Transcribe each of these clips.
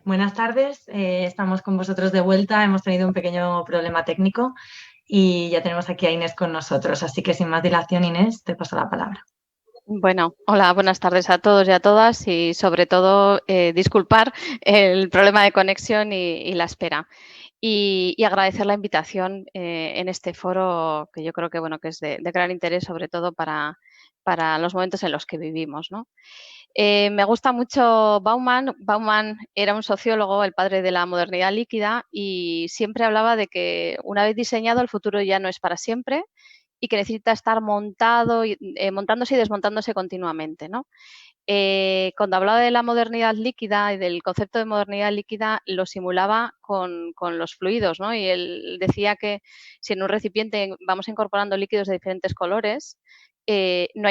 Buenas tardes, estamos con vosotros de vuelta. Hemos tenido un pequeño problema técnico y ya tenemos aquí a Inés con nosotros. Así que sin más dilación, Inés, te paso la palabra. Bueno, hola, buenas tardes a todos y a todas y sobre todo disculpar el problema de conexión y la espera y agradecer la invitación en este foro que yo creo que, bueno, que es de gran interés sobre todo para los momentos en los que vivimos, ¿no? Me gusta mucho Bauman. Bauman era un sociólogo, el padre de la modernidad líquida, y siempre hablaba de que una vez diseñado el futuro ya no es para siempre y que necesita estar montado, montándose y desmontándose continuamente, ¿no? Cuando hablaba de la modernidad líquida y del concepto de modernidad líquida, lo simulaba con los fluidos, ¿no? Y él decía que si en un recipiente vamos incorporando líquidos de diferentes colores, no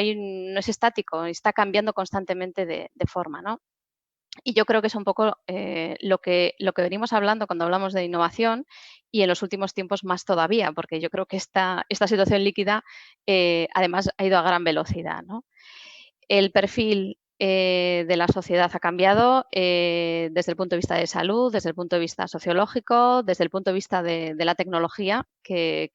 es estático, está cambiando constantemente de forma, ¿no? Y yo creo que es un poco lo que venimos hablando cuando hablamos de innovación y en los últimos tiempos más todavía, porque yo creo que esta situación líquida además ha ido a gran velocidad, ¿no? El perfil de la sociedad ha cambiado desde el punto de vista de salud, desde el punto de vista sociológico, desde el punto de vista de la tecnología, que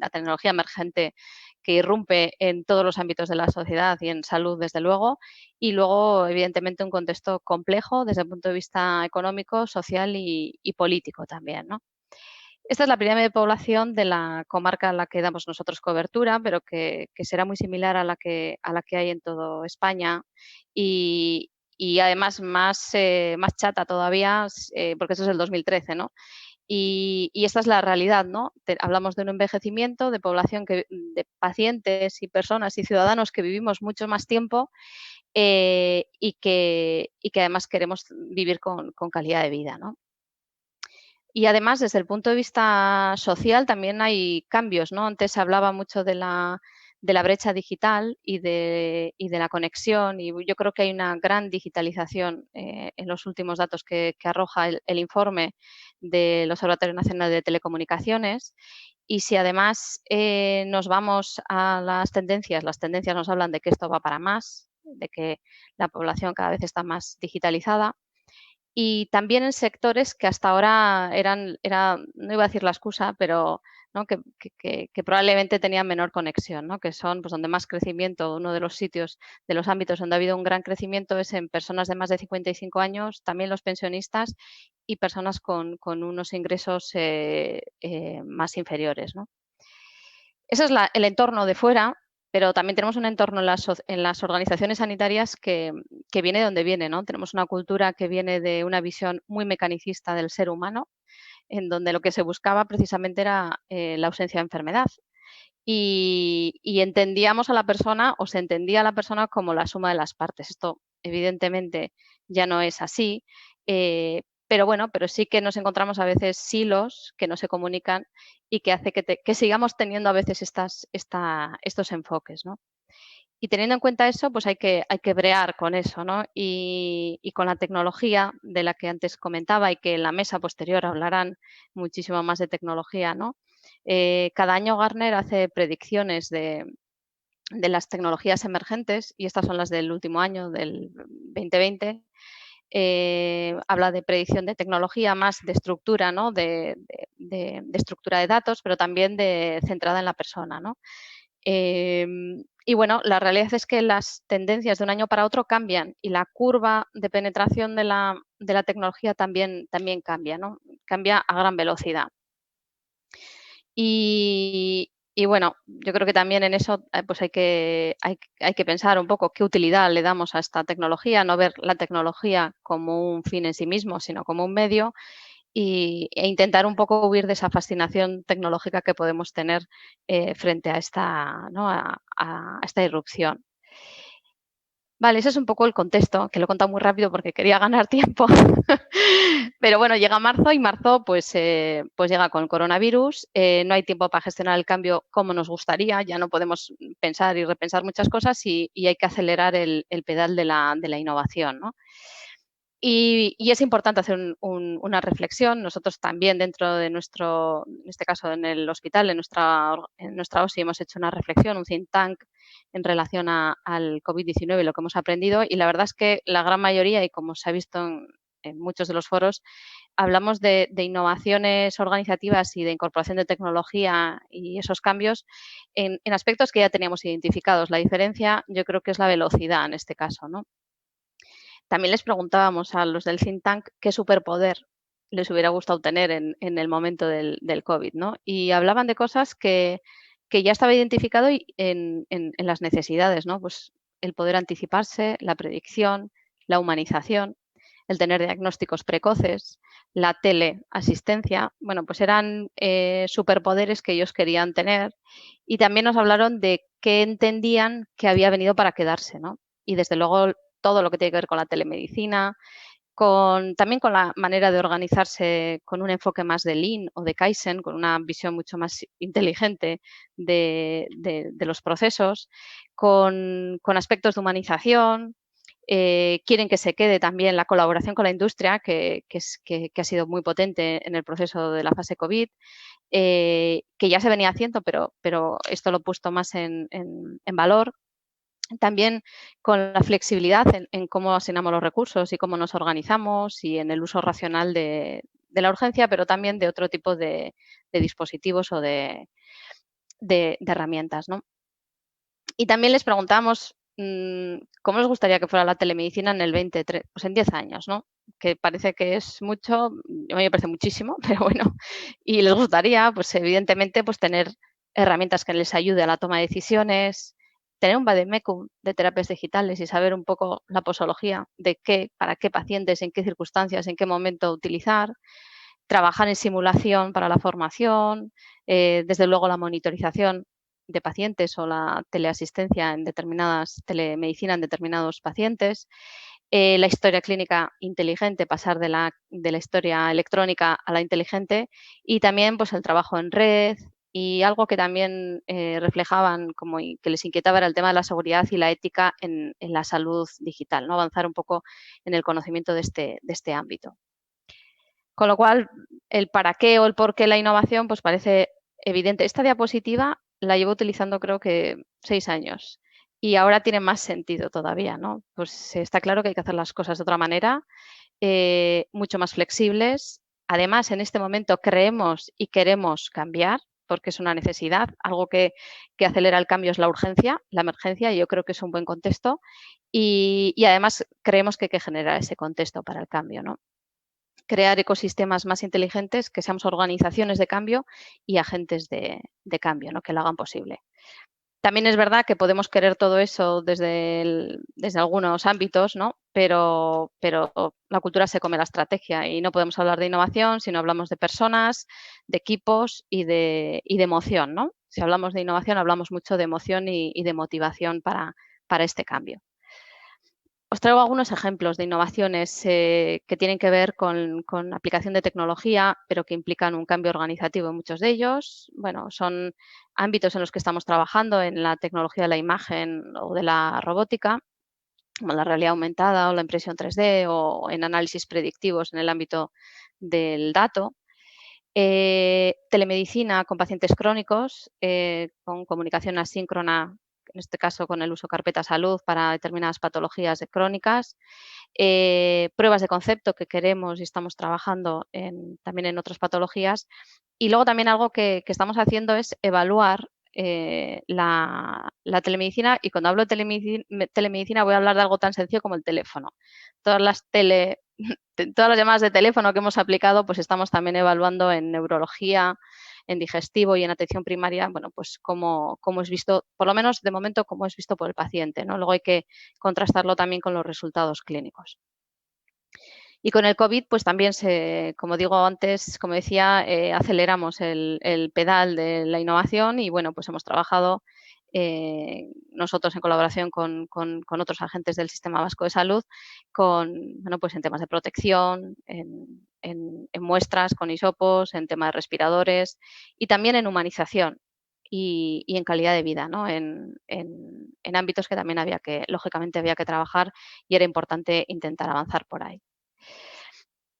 la tecnología emergente que irrumpe en todos los ámbitos de la sociedad y en salud, desde luego, y luego, evidentemente, un contexto complejo desde el punto de vista económico, social y político también, ¿no? Esta es la pirámide de población de la comarca a la que damos nosotros cobertura, pero que será muy similar a la que hay en toda España y además más chata todavía, porque eso es el 2013, ¿no? Y esta es la realidad, ¿no? Hablamos de un envejecimiento de población, de pacientes y personas y ciudadanos que vivimos mucho más tiempo y que además queremos vivir con calidad de vida, ¿no? Y además, desde el punto de vista social, también hay cambios, ¿no? Antes se hablaba mucho de la brecha digital y de la conexión, y yo creo que hay una gran digitalización en los últimos datos que arroja el informe del Observatorio Nacional de Telecomunicaciones. Y si además nos vamos a las tendencias nos hablan de que esto va para más, de que la población cada vez está más digitalizada y también en sectores que hasta ahora no iba a decir la excusa, pero ¿no? que probablemente tenían menor conexión, ¿no? Que son pues, donde más crecimiento, uno de los sitios, de los ámbitos donde ha habido un gran crecimiento es en personas de más de 55 años, también los pensionistas y personas con unos ingresos más inferiores, ¿no? Ese es el entorno de fuera, pero también tenemos un entorno en las organizaciones sanitarias que viene de donde viene, ¿no? Tenemos una cultura que viene de una visión muy mecanicista del ser humano, en donde lo que se buscaba precisamente era la ausencia de enfermedad. Y entendíamos a la persona o se entendía a la persona como la suma de las partes. Esto evidentemente ya no es así, pero bueno, pero sí que nos encontramos a veces silos que no se comunican y que hace que sigamos teniendo a veces estos enfoques, ¿no? Y teniendo en cuenta eso, pues hay que brear con eso, ¿no? Y con la tecnología de la que antes comentaba y que en la mesa posterior hablarán muchísimo más de tecnología, ¿no? Cada año Gartner hace predicciones de las tecnologías emergentes y estas son las del último año, del 2020. Habla de predicción de tecnología, más de estructura, ¿no? De estructura de datos, pero también centrada en la persona, ¿no? Y bueno, la realidad es que las tendencias de un año para otro cambian y la curva de penetración de la tecnología también cambia, ¿no? Cambia a gran velocidad. Y bueno, yo creo que también en eso pues hay que pensar un poco qué utilidad le damos a esta tecnología, no ver la tecnología como un fin en sí mismo, sino como un medio e intentar un poco huir de esa fascinación tecnológica que podemos tener frente a esta, ¿no? a esta irrupción. Vale, ese es un poco el contexto, que lo he contado muy rápido porque quería ganar tiempo. Pero bueno, llega marzo y marzo pues llega con el coronavirus. No hay tiempo para gestionar el cambio como nos gustaría. Ya no podemos pensar y repensar muchas cosas y hay que acelerar el pedal de la innovación, ¿no? Y es importante hacer una reflexión. Nosotros también dentro de en este caso en el hospital, en nuestra OSI, hemos hecho una reflexión, un think tank en relación al COVID-19 y lo que hemos aprendido. Y la verdad es que la gran mayoría, y como se ha visto en muchos de los foros, hablamos de innovaciones organizativas y de incorporación de tecnología y esos cambios en aspectos que ya teníamos identificados. La diferencia yo creo que es la velocidad en este caso, ¿no? También les preguntábamos a los del think tank qué superpoder les hubiera gustado tener en el momento del COVID, ¿no? Y hablaban de cosas que ya estaba identificado en las necesidades, ¿no? Pues el poder anticiparse, la predicción, la humanización, el tener diagnósticos precoces, la teleasistencia. Bueno, pues eran superpoderes que ellos querían tener y también nos hablaron de qué entendían que había venido para quedarse, ¿no? Y desde luego todo lo que tiene que ver con la telemedicina, también con la manera de organizarse con un enfoque más de Lean o de Kaizen, con una visión mucho más inteligente de los procesos, con aspectos de humanización. Quieren que se quede también la colaboración con la industria, que ha sido muy potente en el proceso de la fase COVID, que ya se venía haciendo, pero esto lo he puesto más en valor. También con la flexibilidad en cómo asignamos los recursos y cómo nos organizamos y en el uso racional de la urgencia, pero también de otro tipo de dispositivos o de herramientas, ¿no? Y también les preguntamos cómo les gustaría que fuera la telemedicina en el 23, pues en 10 años, ¿no? Que parece que es mucho, a mí me parece muchísimo, pero bueno, y les gustaría, pues evidentemente, pues tener herramientas que les ayude a la toma de decisiones, tener un vademecum de terapias digitales y saber un poco la posología de qué, para qué pacientes, en qué circunstancias, en qué momento utilizar, trabajar en simulación para la formación, desde luego la monitorización de pacientes o la teleasistencia en determinadas, telemedicina en determinados pacientes, la historia clínica inteligente, pasar de la historia electrónica a la inteligente y también pues el trabajo en red y algo que también reflejaban como que les inquietaba era el tema de la seguridad y la ética en la salud digital, ¿no? Avanzar un poco en el conocimiento de este ámbito. Con lo cual, el para qué o el por qué la innovación, pues parece evidente. Esta diapositiva la llevo utilizando creo que 6 años y ahora tiene más sentido todavía, ¿no? Pues está claro que hay que hacer las cosas de otra manera, mucho más flexibles. Además, en este momento creemos y queremos cambiar porque es una necesidad. Algo que acelera el cambio es la urgencia, la emergencia, y yo creo que es un buen contexto. Y además creemos que hay que generar ese contexto para el cambio, ¿no? Crear ecosistemas más inteligentes, que seamos organizaciones de cambio y agentes de cambio, ¿no? Que lo hagan posible. También es verdad que podemos querer todo eso desde algunos ámbitos, ¿no? Pero la cultura se come la estrategia y no podemos hablar de innovación si no hablamos de personas, de equipos y de emoción, ¿no? Si hablamos de innovación, hablamos mucho de emoción y de motivación para este cambio. Os traigo algunos ejemplos de innovaciones que tienen que ver con aplicación de tecnología, pero que implican un cambio organizativo en muchos de ellos. Bueno, son ámbitos en los que estamos trabajando en la tecnología de la imagen o de la robótica, como la realidad aumentada o la impresión 3D o en análisis predictivos en el ámbito del dato. Telemedicina con pacientes crónicos, con comunicación asíncrona, en este caso con el uso carpeta salud para determinadas patologías crónicas, pruebas de concepto que queremos y estamos trabajando también en otras patologías. Y luego también algo que estamos haciendo es evaluar la telemedicina, y cuando hablo de telemedicina voy a hablar de algo tan sencillo como el teléfono. Todas las todas las llamadas de teléfono que hemos aplicado, pues estamos también evaluando en neurología, en digestivo y en atención primaria, bueno, pues cómo es visto, por lo menos de momento, cómo es visto por el paciente, ¿no? Luego hay que contrastarlo también con los resultados clínicos. Y con el COVID, pues también como digo antes, como decía, aceleramos el pedal de la innovación y bueno, pues hemos trabajado nosotros en colaboración con otros agentes del Sistema Vasco de Salud, bueno, pues en temas de protección, en muestras con hisopos, en temas de respiradores y también en humanización y en calidad de vida, ¿no? En ámbitos que también lógicamente había que trabajar y era importante intentar avanzar por ahí.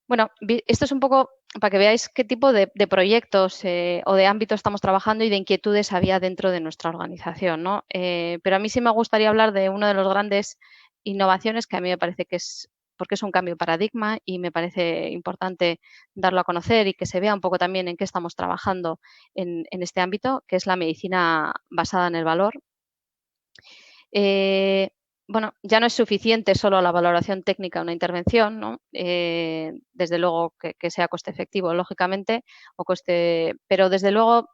Bueno, esto es un poco para que veáis qué tipo de proyectos o de ámbitos estamos trabajando y de inquietudes había dentro de nuestra organización, ¿no? Pero a mí sí me gustaría hablar de una de las grandes innovaciones que a mí me parece que es porque es un cambio de paradigma y me parece importante darlo a conocer y que se vea un poco también en qué estamos trabajando en este ámbito, que es la medicina basada en el valor. Bueno, ya no es suficiente solo la valoración técnica de una intervención, ¿no? Desde luego que sea coste efectivo, lógicamente, pero desde luego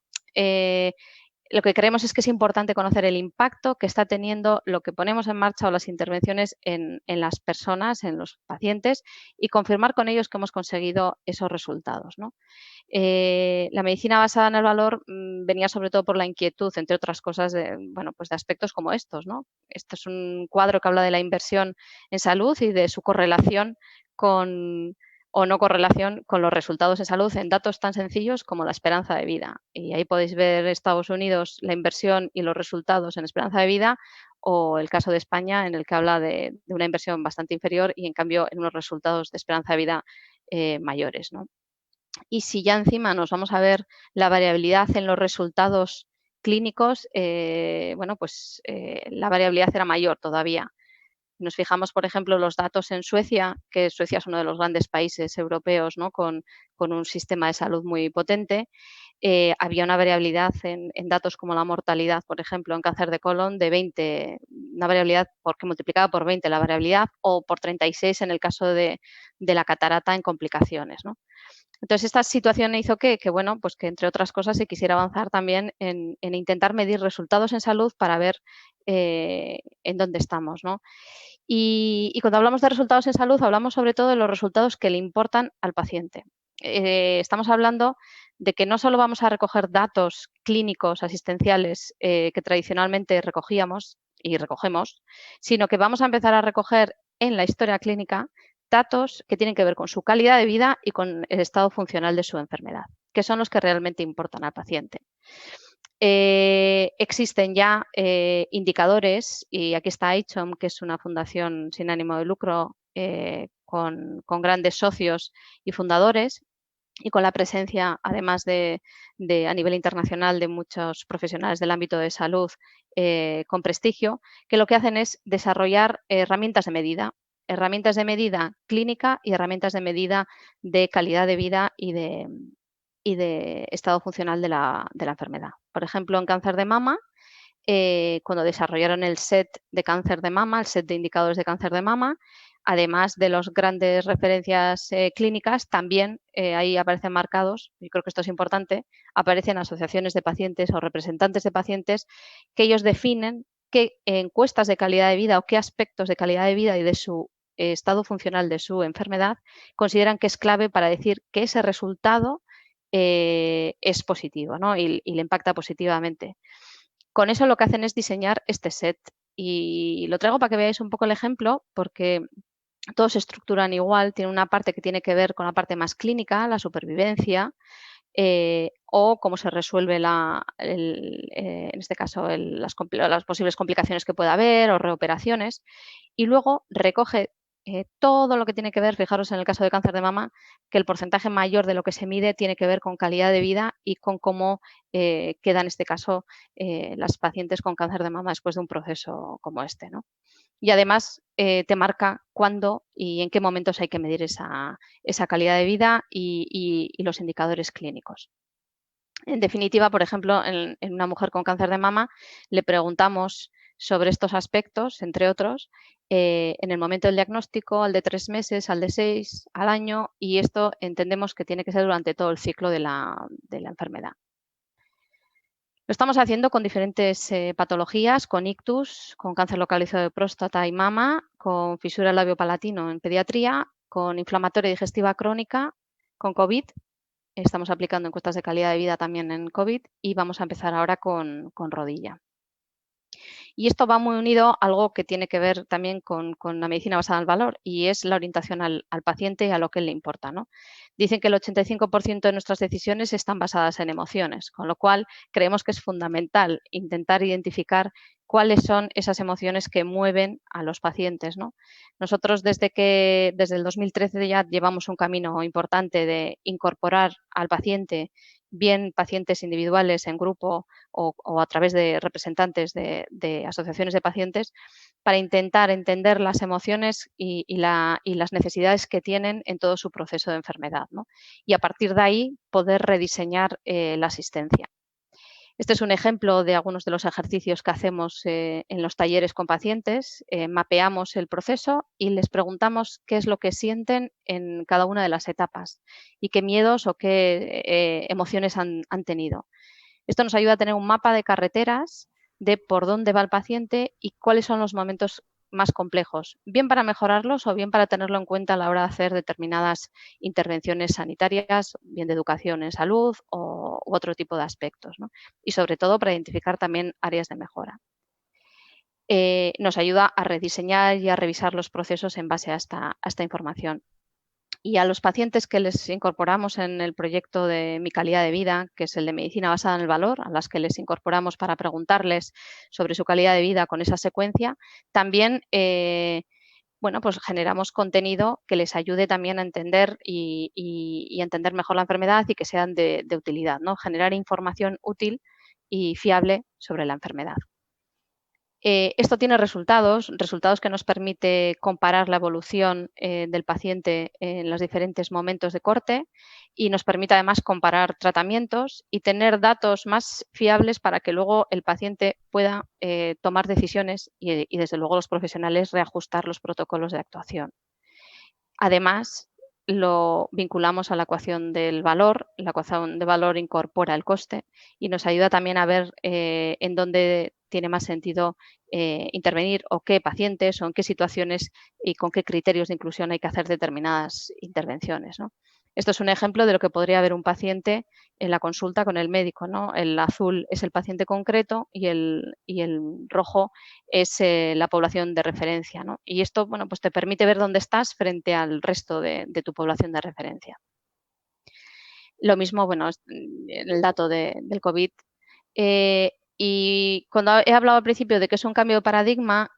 lo que creemos es que es importante conocer el impacto que está teniendo lo que ponemos en marcha o las intervenciones en las personas, en los pacientes, y confirmar con ellos que hemos conseguido esos resultados, ¿no? La medicina basada en el valor venía sobre todo por la inquietud, entre otras cosas, bueno, pues de aspectos como estos, ¿no? Esto es un cuadro que habla de la inversión en salud y de su correlación con, o no correlación con los resultados de salud en datos tan sencillos como la esperanza de vida. Y ahí podéis ver Estados Unidos, la inversión y los resultados en esperanza de vida, o el caso de España, en el que habla de una inversión bastante inferior y, en cambio, en unos resultados de esperanza de vida mayores, ¿no? Y si ya encima nos vamos a ver la variabilidad en los resultados clínicos, bueno, pues la variabilidad era mayor todavía. Nos fijamos, por ejemplo, los datos en Suecia, que Suecia es uno de los grandes países europeos, ¿no? con un sistema de salud muy potente. Había una variabilidad en datos como la mortalidad, por ejemplo, en cáncer de colon de 20, una variabilidad porque multiplicada por 20 la variabilidad, o por 36 en el caso de la catarata en complicaciones, ¿no? Entonces, esta situación hizo bueno, pues que entre otras cosas se quisiera avanzar también en intentar medir resultados en salud para ver en dónde estamos, ¿no? Y cuando hablamos de resultados en salud, hablamos sobre todo de los resultados que le importan al paciente. Estamos hablando de que no solo vamos a recoger datos clínicos asistenciales que tradicionalmente recogíamos y recogemos, sino que vamos a empezar a recoger en la historia clínica datos que tienen que ver con su calidad de vida y con el estado funcional de su enfermedad, que son los que realmente importan al paciente. Existen ya indicadores, y aquí está ICHOM, que es una fundación sin ánimo de lucro con grandes socios y fundadores, y con la presencia, además de a nivel internacional, de muchos profesionales del ámbito de salud con prestigio, que lo que hacen es desarrollar herramientas de medida clínica y herramientas de medida de calidad de vida y de estado funcional de la enfermedad. Por ejemplo, en cáncer de mama, cuando desarrollaron el set de cáncer de mama, el set de indicadores de cáncer de mama, además de las grandes referencias clínicas, también ahí aparecen marcados, y creo que esto es importante, aparecen asociaciones de pacientes o representantes de pacientes que ellos definen qué encuestas de calidad de vida o qué aspectos de calidad de vida y de su estado funcional de su enfermedad consideran que es clave para decir que ese resultado es positivo, ¿no? y le impacta positivamente. Con eso lo que hacen es diseñar este set, y lo traigo para que veáis un poco el ejemplo, porque todos se estructuran igual. Tiene una parte que tiene que ver con la parte más clínica, la supervivencia, o cómo se resuelve en este caso las posibles complicaciones que pueda haber o reoperaciones, y luego recoge todo lo que tiene que ver. Fijaros en el caso de cáncer de mama, que el porcentaje mayor de lo que se mide tiene que ver con calidad de vida y con cómo queda en este caso las pacientes con cáncer de mama después de un proceso como este, ¿no? Y además te marca cuándo y en qué momentos hay que medir esa calidad de vida y los indicadores clínicos. En definitiva, por ejemplo, en una mujer con cáncer de mama le preguntamos sobre estos aspectos, entre otros, en el momento del diagnóstico, al de 3 meses, al de 6, al año, y esto entendemos que tiene que ser durante todo el ciclo de la enfermedad. Lo estamos haciendo con diferentes patologías, con ictus, con cáncer localizado de próstata y mama, con fisura labio-palatino en pediatría, con inflamatoria digestiva crónica, con COVID. Estamos aplicando encuestas de calidad de vida también en COVID, y vamos a empezar ahora con rodilla. Y esto va muy unido a algo que tiene que ver también con la medicina basada en el valor, y es la orientación al paciente y a lo que le importa, ¿no? Dicen que el 85% de nuestras decisiones están basadas en emociones, con lo cual creemos que es fundamental intentar identificar cuáles son esas emociones que mueven a los pacientes, ¿no? Nosotros desde el 2013 ya llevamos un camino importante de incorporar al paciente bien pacientes individuales en grupo o a través de representantes de asociaciones de pacientes, para intentar entender las emociones y las necesidades que tienen en todo su proceso de enfermedad, ¿no? Y a partir de ahí poder rediseñar la asistencia. Este es un ejemplo de algunos de los ejercicios que hacemos en los talleres con pacientes. Mapeamos el proceso y les preguntamos qué es lo que sienten en cada una de las etapas y qué miedos o qué emociones han tenido. Esto nos ayuda a tener un mapa de carreteras de por dónde va el paciente y cuáles son los momentos más complejos, bien para mejorarlos o bien para tenerlo en cuenta a la hora de hacer determinadas intervenciones sanitarias, bien de educación en salud u otro tipo de aspectos, ¿no? Y sobre todo para identificar también áreas de mejora. Nos ayuda a rediseñar y a revisar los procesos en base a esta información. Y a los pacientes que les incorporamos en el proyecto de Mi calidad de vida, que es el de medicina basada en el valor, a las que les incorporamos para preguntarles sobre su calidad de vida con esa secuencia, también bueno, pues generamos contenido que les ayude también a entender y entender mejor la enfermedad y que sean de utilidad, ¿no? Generar información útil y fiable sobre la enfermedad. Esto tiene resultados que nos permite comparar la evolución del paciente en los diferentes momentos de corte y nos permite además comparar tratamientos y tener datos más fiables para que luego el paciente pueda tomar decisiones y desde luego los profesionales reajustar los protocolos de actuación. Además, lo vinculamos a la ecuación del valor. La ecuación de valor incorpora el coste y nos ayuda también a ver en dónde tiene más sentido intervenir o qué pacientes o en qué situaciones y con qué criterios de inclusión hay que hacer determinadas intervenciones, ¿no? Esto es un ejemplo de lo que podría ver un paciente en la consulta con el médico, ¿no? El azul es el paciente concreto y el rojo es la población de referencia, ¿no? Y esto, bueno, pues te permite ver dónde estás frente al resto de tu población de referencia. Lo mismo, bueno, el dato del COVID. Y cuando he hablado al principio de que es un cambio de paradigma,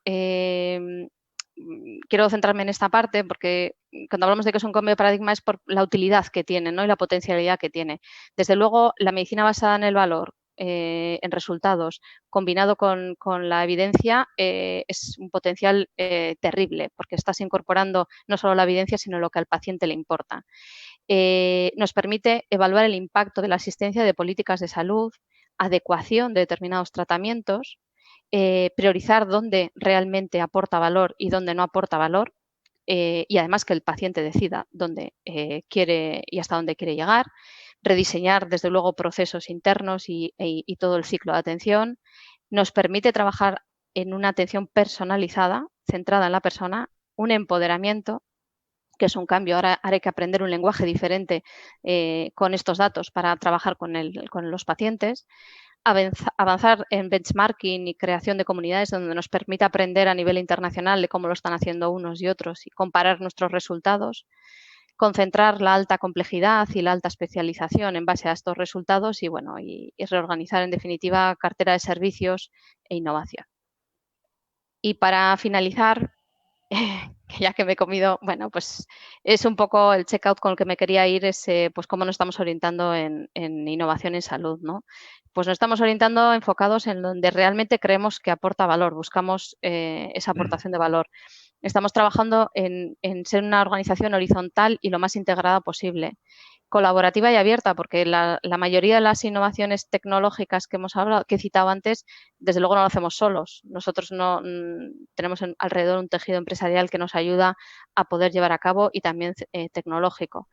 quiero centrarme en esta parte porque cuando hablamos de que es un cambio de paradigma es por la utilidad que tiene, ¿no? Y la potencialidad que tiene. Desde luego, la medicina basada en el valor, en resultados, combinado con la evidencia, es un potencial terrible porque estás incorporando no solo la evidencia, sino lo que al paciente le importa. Nos permite evaluar el impacto de la asistencia de políticas de salud, adecuación de determinados tratamientos, priorizar dónde realmente aporta valor y dónde no aporta valor, y además que el paciente decida dónde quiere y hasta dónde quiere llegar, rediseñar desde luego procesos internos y todo el ciclo de atención. Nos permite trabajar en una atención personalizada, centrada en la persona, un empoderamiento, que es un cambio. Ahora hay que aprender un lenguaje diferente con estos datos para trabajar con los pacientes. Avanzar en benchmarking y creación de comunidades donde nos permita aprender a nivel internacional de cómo lo están haciendo unos y otros y comparar nuestros resultados. Concentrar la alta complejidad y la alta especialización en base a estos resultados y, bueno, y reorganizar en definitiva cartera de servicios e innovación. Y para finalizar, ya que me he comido, bueno, pues es un poco el checkout con el que me quería ir, es pues cómo nos estamos orientando en innovación en salud, ¿no? Pues nos estamos orientando enfocados en donde realmente creemos que aporta valor, buscamos esa aportación de valor. Estamos trabajando en ser una organización horizontal y lo más integrada posible, colaborativa y abierta, porque la mayoría de las innovaciones tecnológicas que hemos hablado, que he citado antes, desde luego no lo hacemos solos. Nosotros no tenemos alrededor un tejido empresarial que nos ayuda a poder llevar a cabo y también tecnológico.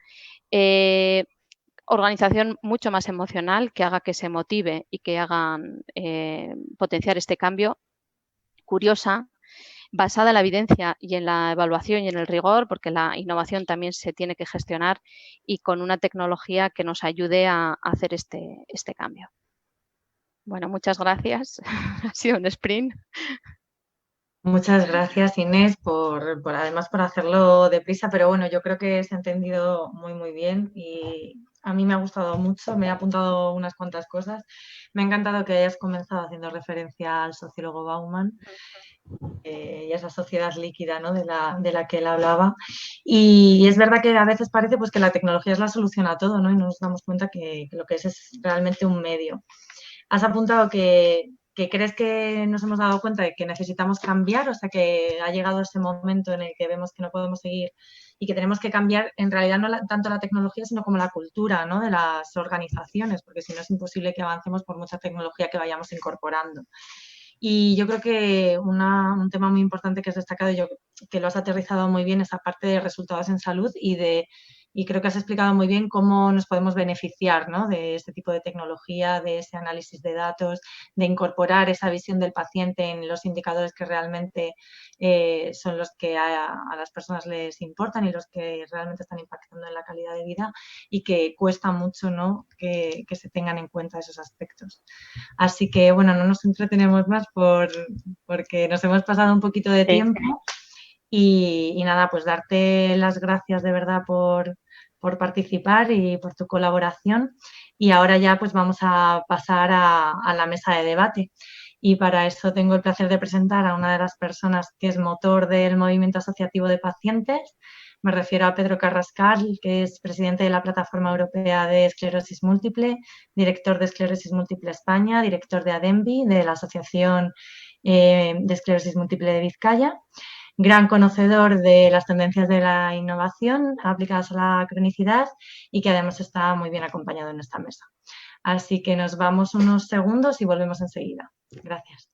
Organización mucho más emocional que haga que se motive y que hagan potenciar este cambio. Curiosa, basada en la evidencia y en la evaluación y en el rigor, porque la innovación también se tiene que gestionar y con una tecnología que nos ayude a hacer este cambio. Bueno, muchas gracias. Ha sido un sprint. Muchas gracias, Inés, además por hacerlo deprisa, pero bueno, yo creo que se ha entendido muy, muy bien y A mí me ha gustado mucho, me he apuntado unas cuantas cosas. Me ha encantado que hayas comenzado haciendo referencia al sociólogo Bauman y esa sociedad líquida, ¿no? de la que él hablaba. Y es verdad que a veces parece pues, que la tecnología es la solución a todo, ¿no? Y no nos damos cuenta que lo que es realmente un medio. Has apuntado que crees que nos hemos dado cuenta de que necesitamos cambiar, o sea, que ha llegado ese momento en el que vemos que no podemos seguir y que tenemos que cambiar, en realidad no tanto la tecnología, sino como la cultura, ¿no? De las organizaciones, porque si no es imposible que avancemos por mucha tecnología que vayamos incorporando. Y yo creo que un tema muy importante que has destacado, yo que lo has aterrizado muy bien, esa parte de resultados en salud y creo que has explicado muy bien cómo nos podemos beneficiar, ¿no? De este tipo de tecnología, de ese análisis de datos, de incorporar esa visión del paciente en los indicadores que realmente son los que a las personas les importan y los que realmente están impactando en la calidad de vida y que cuesta mucho, ¿no? que se tengan en cuenta esos aspectos. Así que, bueno, no nos entretenemos más porque nos hemos pasado un poquito de tiempo y nada, pues darte las gracias de verdad por participar y por tu colaboración. Y ahora ya pues vamos a pasar a la mesa de debate. Y para eso tengo el placer de presentar a una de las personas que es motor del movimiento asociativo de pacientes. Me refiero a Pedro Carrascal, que es presidente de la Plataforma Europea de Esclerosis Múltiple, director de Esclerosis Múltiple España, director de ADEMBI, de la Asociación de Esclerosis Múltiple de Vizcaya, gran conocedor de las tendencias de la innovación aplicadas a la cronicidad y que además está muy bien acompañado en esta mesa. Así que nos vamos unos segundos y volvemos enseguida. Gracias.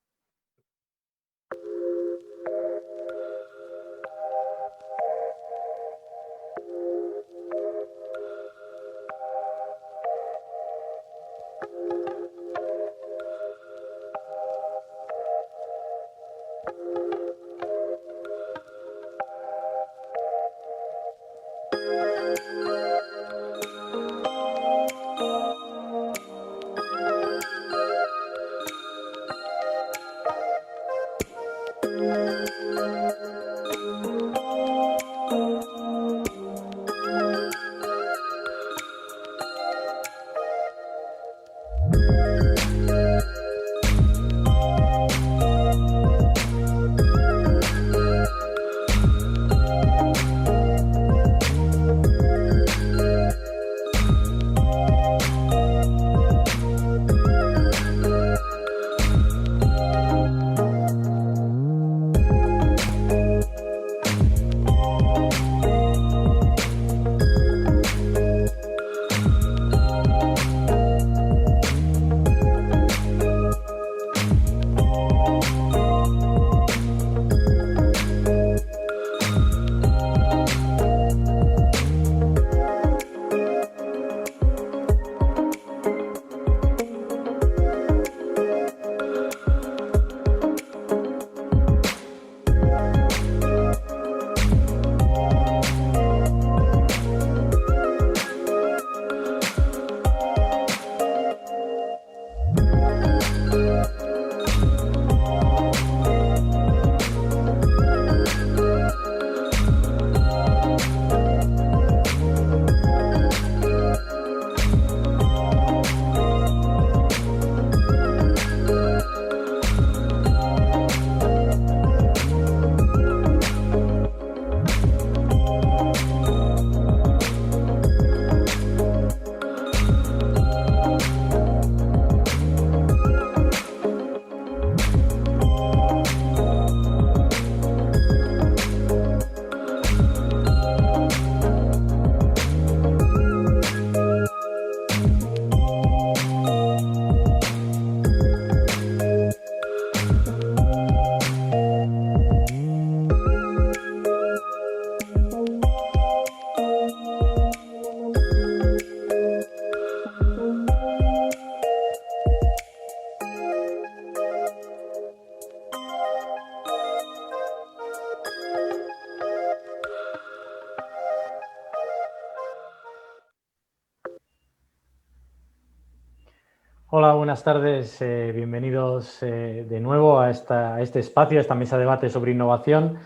Hola, buenas tardes. Bienvenidos de nuevo a este espacio, a esta mesa de debate sobre innovación.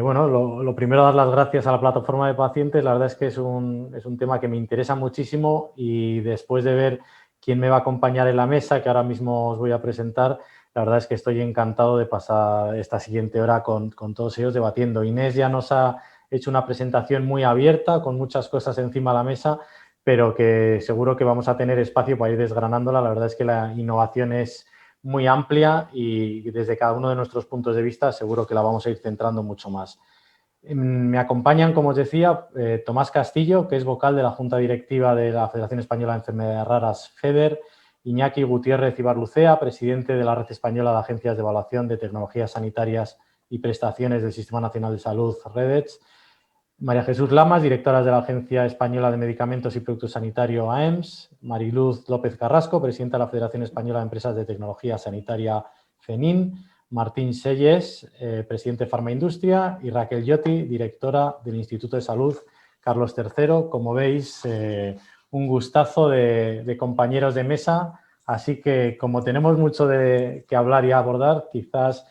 Bueno, lo primero, dar las gracias a la plataforma de pacientes. La verdad es que es un tema que me interesa muchísimo y después de ver quién me va a acompañar en la mesa, que ahora mismo os voy a presentar, la verdad es que estoy encantado de pasar esta siguiente hora con todos ellos debatiendo. Inés ya nos ha hecho una presentación muy abierta, con muchas cosas encima de la mesa, pero que seguro que vamos a tener espacio para ir desgranándola. La verdad es que la innovación es muy amplia y desde cada uno de nuestros puntos de vista seguro que la vamos a ir centrando mucho más. Me acompañan, como os decía, Tomás Castillo, que es vocal de la Junta Directiva de la Federación Española de Enfermedades Raras, FEDER, Iñaki Gutiérrez Ibarlucea, presidente de la Red Española de Agencias de Evaluación de Tecnologías Sanitarias y Prestaciones del Sistema Nacional de Salud, REDETS, María Jesús Lamas, directora de la Agencia Española de Medicamentos y Productos Sanitarios, AEMS, Mariluz López Carrasco, presidenta de la Federación Española de Empresas de Tecnología Sanitaria, FENIN, Martín Selles, presidente de Farmaindustria, y Raquel Lloti, directora del Instituto de Salud Carlos III. Como veis, un gustazo de compañeros de mesa, así que como tenemos mucho que hablar y abordar, quizás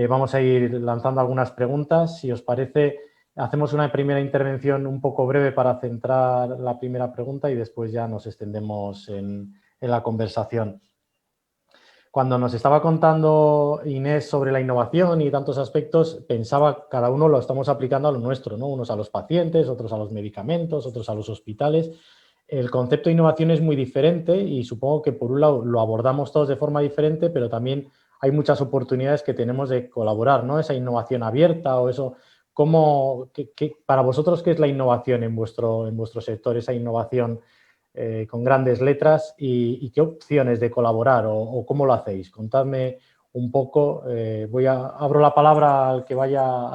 vamos a ir lanzando algunas preguntas. Si os parece, hacemos una primera intervención un poco breve para centrar la primera pregunta y después ya nos extendemos en la conversación. Cuando nos estaba contando Inés sobre la innovación y tantos aspectos, pensaba cada uno lo estamos aplicando a lo nuestro, ¿no? Unos a los pacientes, otros a los medicamentos, otros a los hospitales. El concepto de innovación es muy diferente y supongo que por un lado lo abordamos todos de forma diferente, pero también hay muchas oportunidades que tenemos de colaborar, ¿no? Esa innovación abierta o eso. Para vosotros, ¿qué es la innovación en vuestro sector? Esa innovación con grandes letras y qué opciones de colaborar o cómo lo hacéis. Contadme un poco. Abro la palabra al que vaya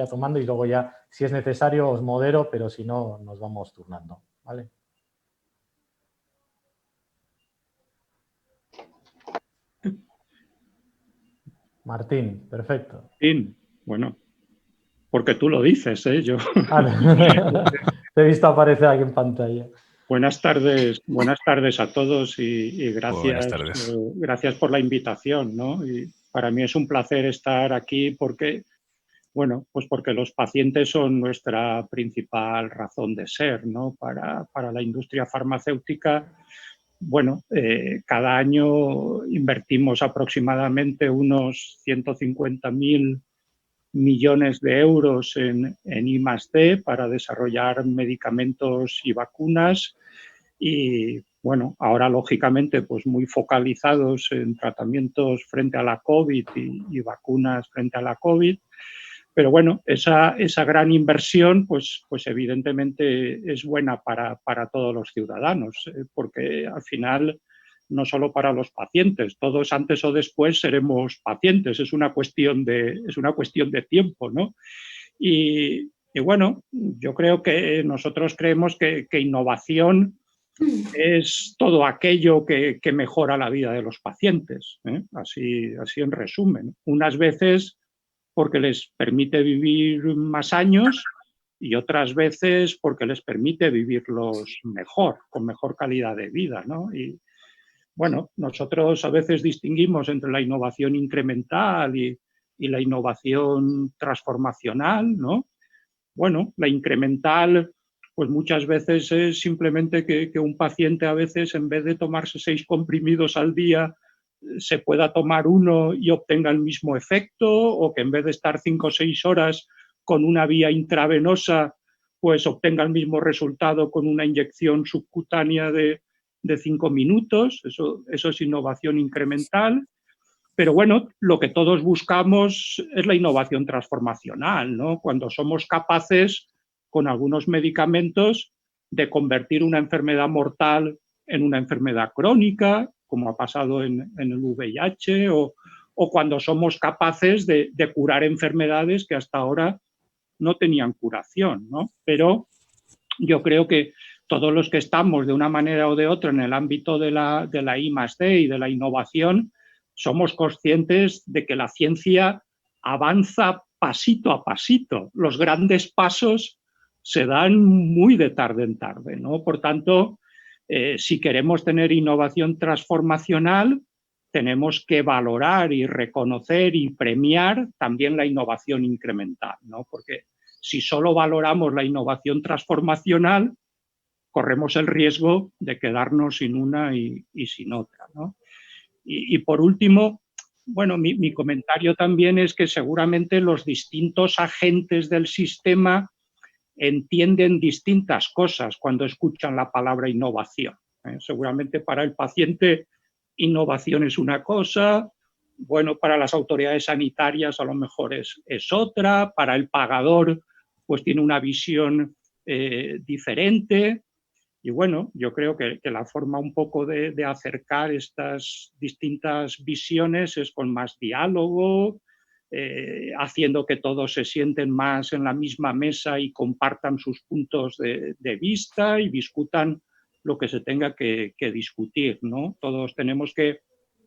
tomando y luego ya, si es necesario, os modero, pero si no, nos vamos turnando, ¿vale? Martín, perfecto. Martín, bueno, porque tú lo dices, ¿eh? Yo. Te he visto aparecer aquí en pantalla. Buenas tardes a todos y gracias, Buenas tardes. Gracias por la invitación, ¿no? Y para mí es un placer estar aquí porque, bueno, pues porque los pacientes son nuestra principal razón de ser, ¿no? Para la industria farmacéutica, bueno, cada año invertimos aproximadamente unos 150.000 millones de euros en I+D para desarrollar medicamentos y vacunas y, bueno, ahora lógicamente pues muy focalizados en tratamientos frente a la COVID y vacunas frente a la COVID. Pero bueno, esa gran inversión pues evidentemente es buena para todos los ciudadanos, porque al final no solo para los pacientes, todos antes o después seremos pacientes, es una cuestión de tiempo, ¿no? Y bueno, yo creo que nosotros creemos que innovación es todo aquello que mejora la vida de los pacientes, ¿eh? Así en resumen. Unas veces porque les permite vivir más años y otras veces porque les permite vivirlos mejor, con mejor calidad de vida, ¿no? Y bueno, nosotros a veces distinguimos entre la innovación incremental y la innovación transformacional, ¿no? Bueno, la incremental, pues muchas veces es simplemente que un paciente a veces, en vez de tomarse 6 comprimidos al día, se pueda tomar uno y obtenga el mismo efecto, o que en vez de estar 5 o 6 horas con una vía intravenosa, pues obtenga el mismo resultado con una inyección subcutánea de 5 minutos. Eso es innovación incremental. Pero bueno, lo que todos buscamos es la innovación transformacional, ¿no? Cuando somos capaces, con algunos medicamentos, de convertir una enfermedad mortal en una enfermedad crónica, como ha pasado en el VIH, o cuando somos capaces de curar enfermedades que hasta ahora no tenían curación, ¿no? Pero yo creo que todos los que estamos de una manera o de otra en el ámbito de la I+D y de la innovación, somos conscientes de que la ciencia avanza pasito a pasito. Los grandes pasos se dan muy de tarde en tarde, ¿no? Por tanto, si queremos tener innovación transformacional, tenemos que valorar y reconocer y premiar también la innovación incremental, ¿no? Porque si solo valoramos la innovación transformacional, corremos el riesgo de quedarnos sin una y sin otra, ¿no? Y por último, bueno, mi comentario también es que seguramente los distintos agentes del sistema entienden distintas cosas cuando escuchan la palabra innovación. Seguramente para el paciente innovación es una cosa, bueno, para las autoridades sanitarias a lo mejor es otra, para el pagador pues tiene una visión diferente. Y bueno, yo creo que la forma un poco de acercar estas distintas visiones es con más diálogo, haciendo que todos se sienten más en la misma mesa y compartan sus puntos de vista y discutan lo que se tenga que discutir, ¿no? Todos tenemos que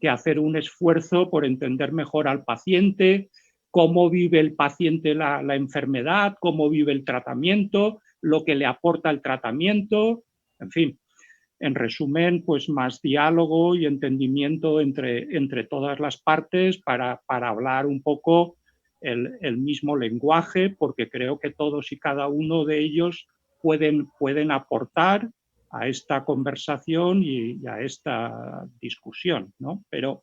hacer un esfuerzo por entender mejor al paciente, cómo vive el paciente la enfermedad, cómo vive el tratamiento, lo que le aporta el tratamiento. En fin, en resumen, pues más diálogo y entendimiento entre todas las partes para hablar un poco el mismo lenguaje, porque creo que todos y cada uno de ellos pueden aportar a esta conversación y a esta discusión, ¿no? Pero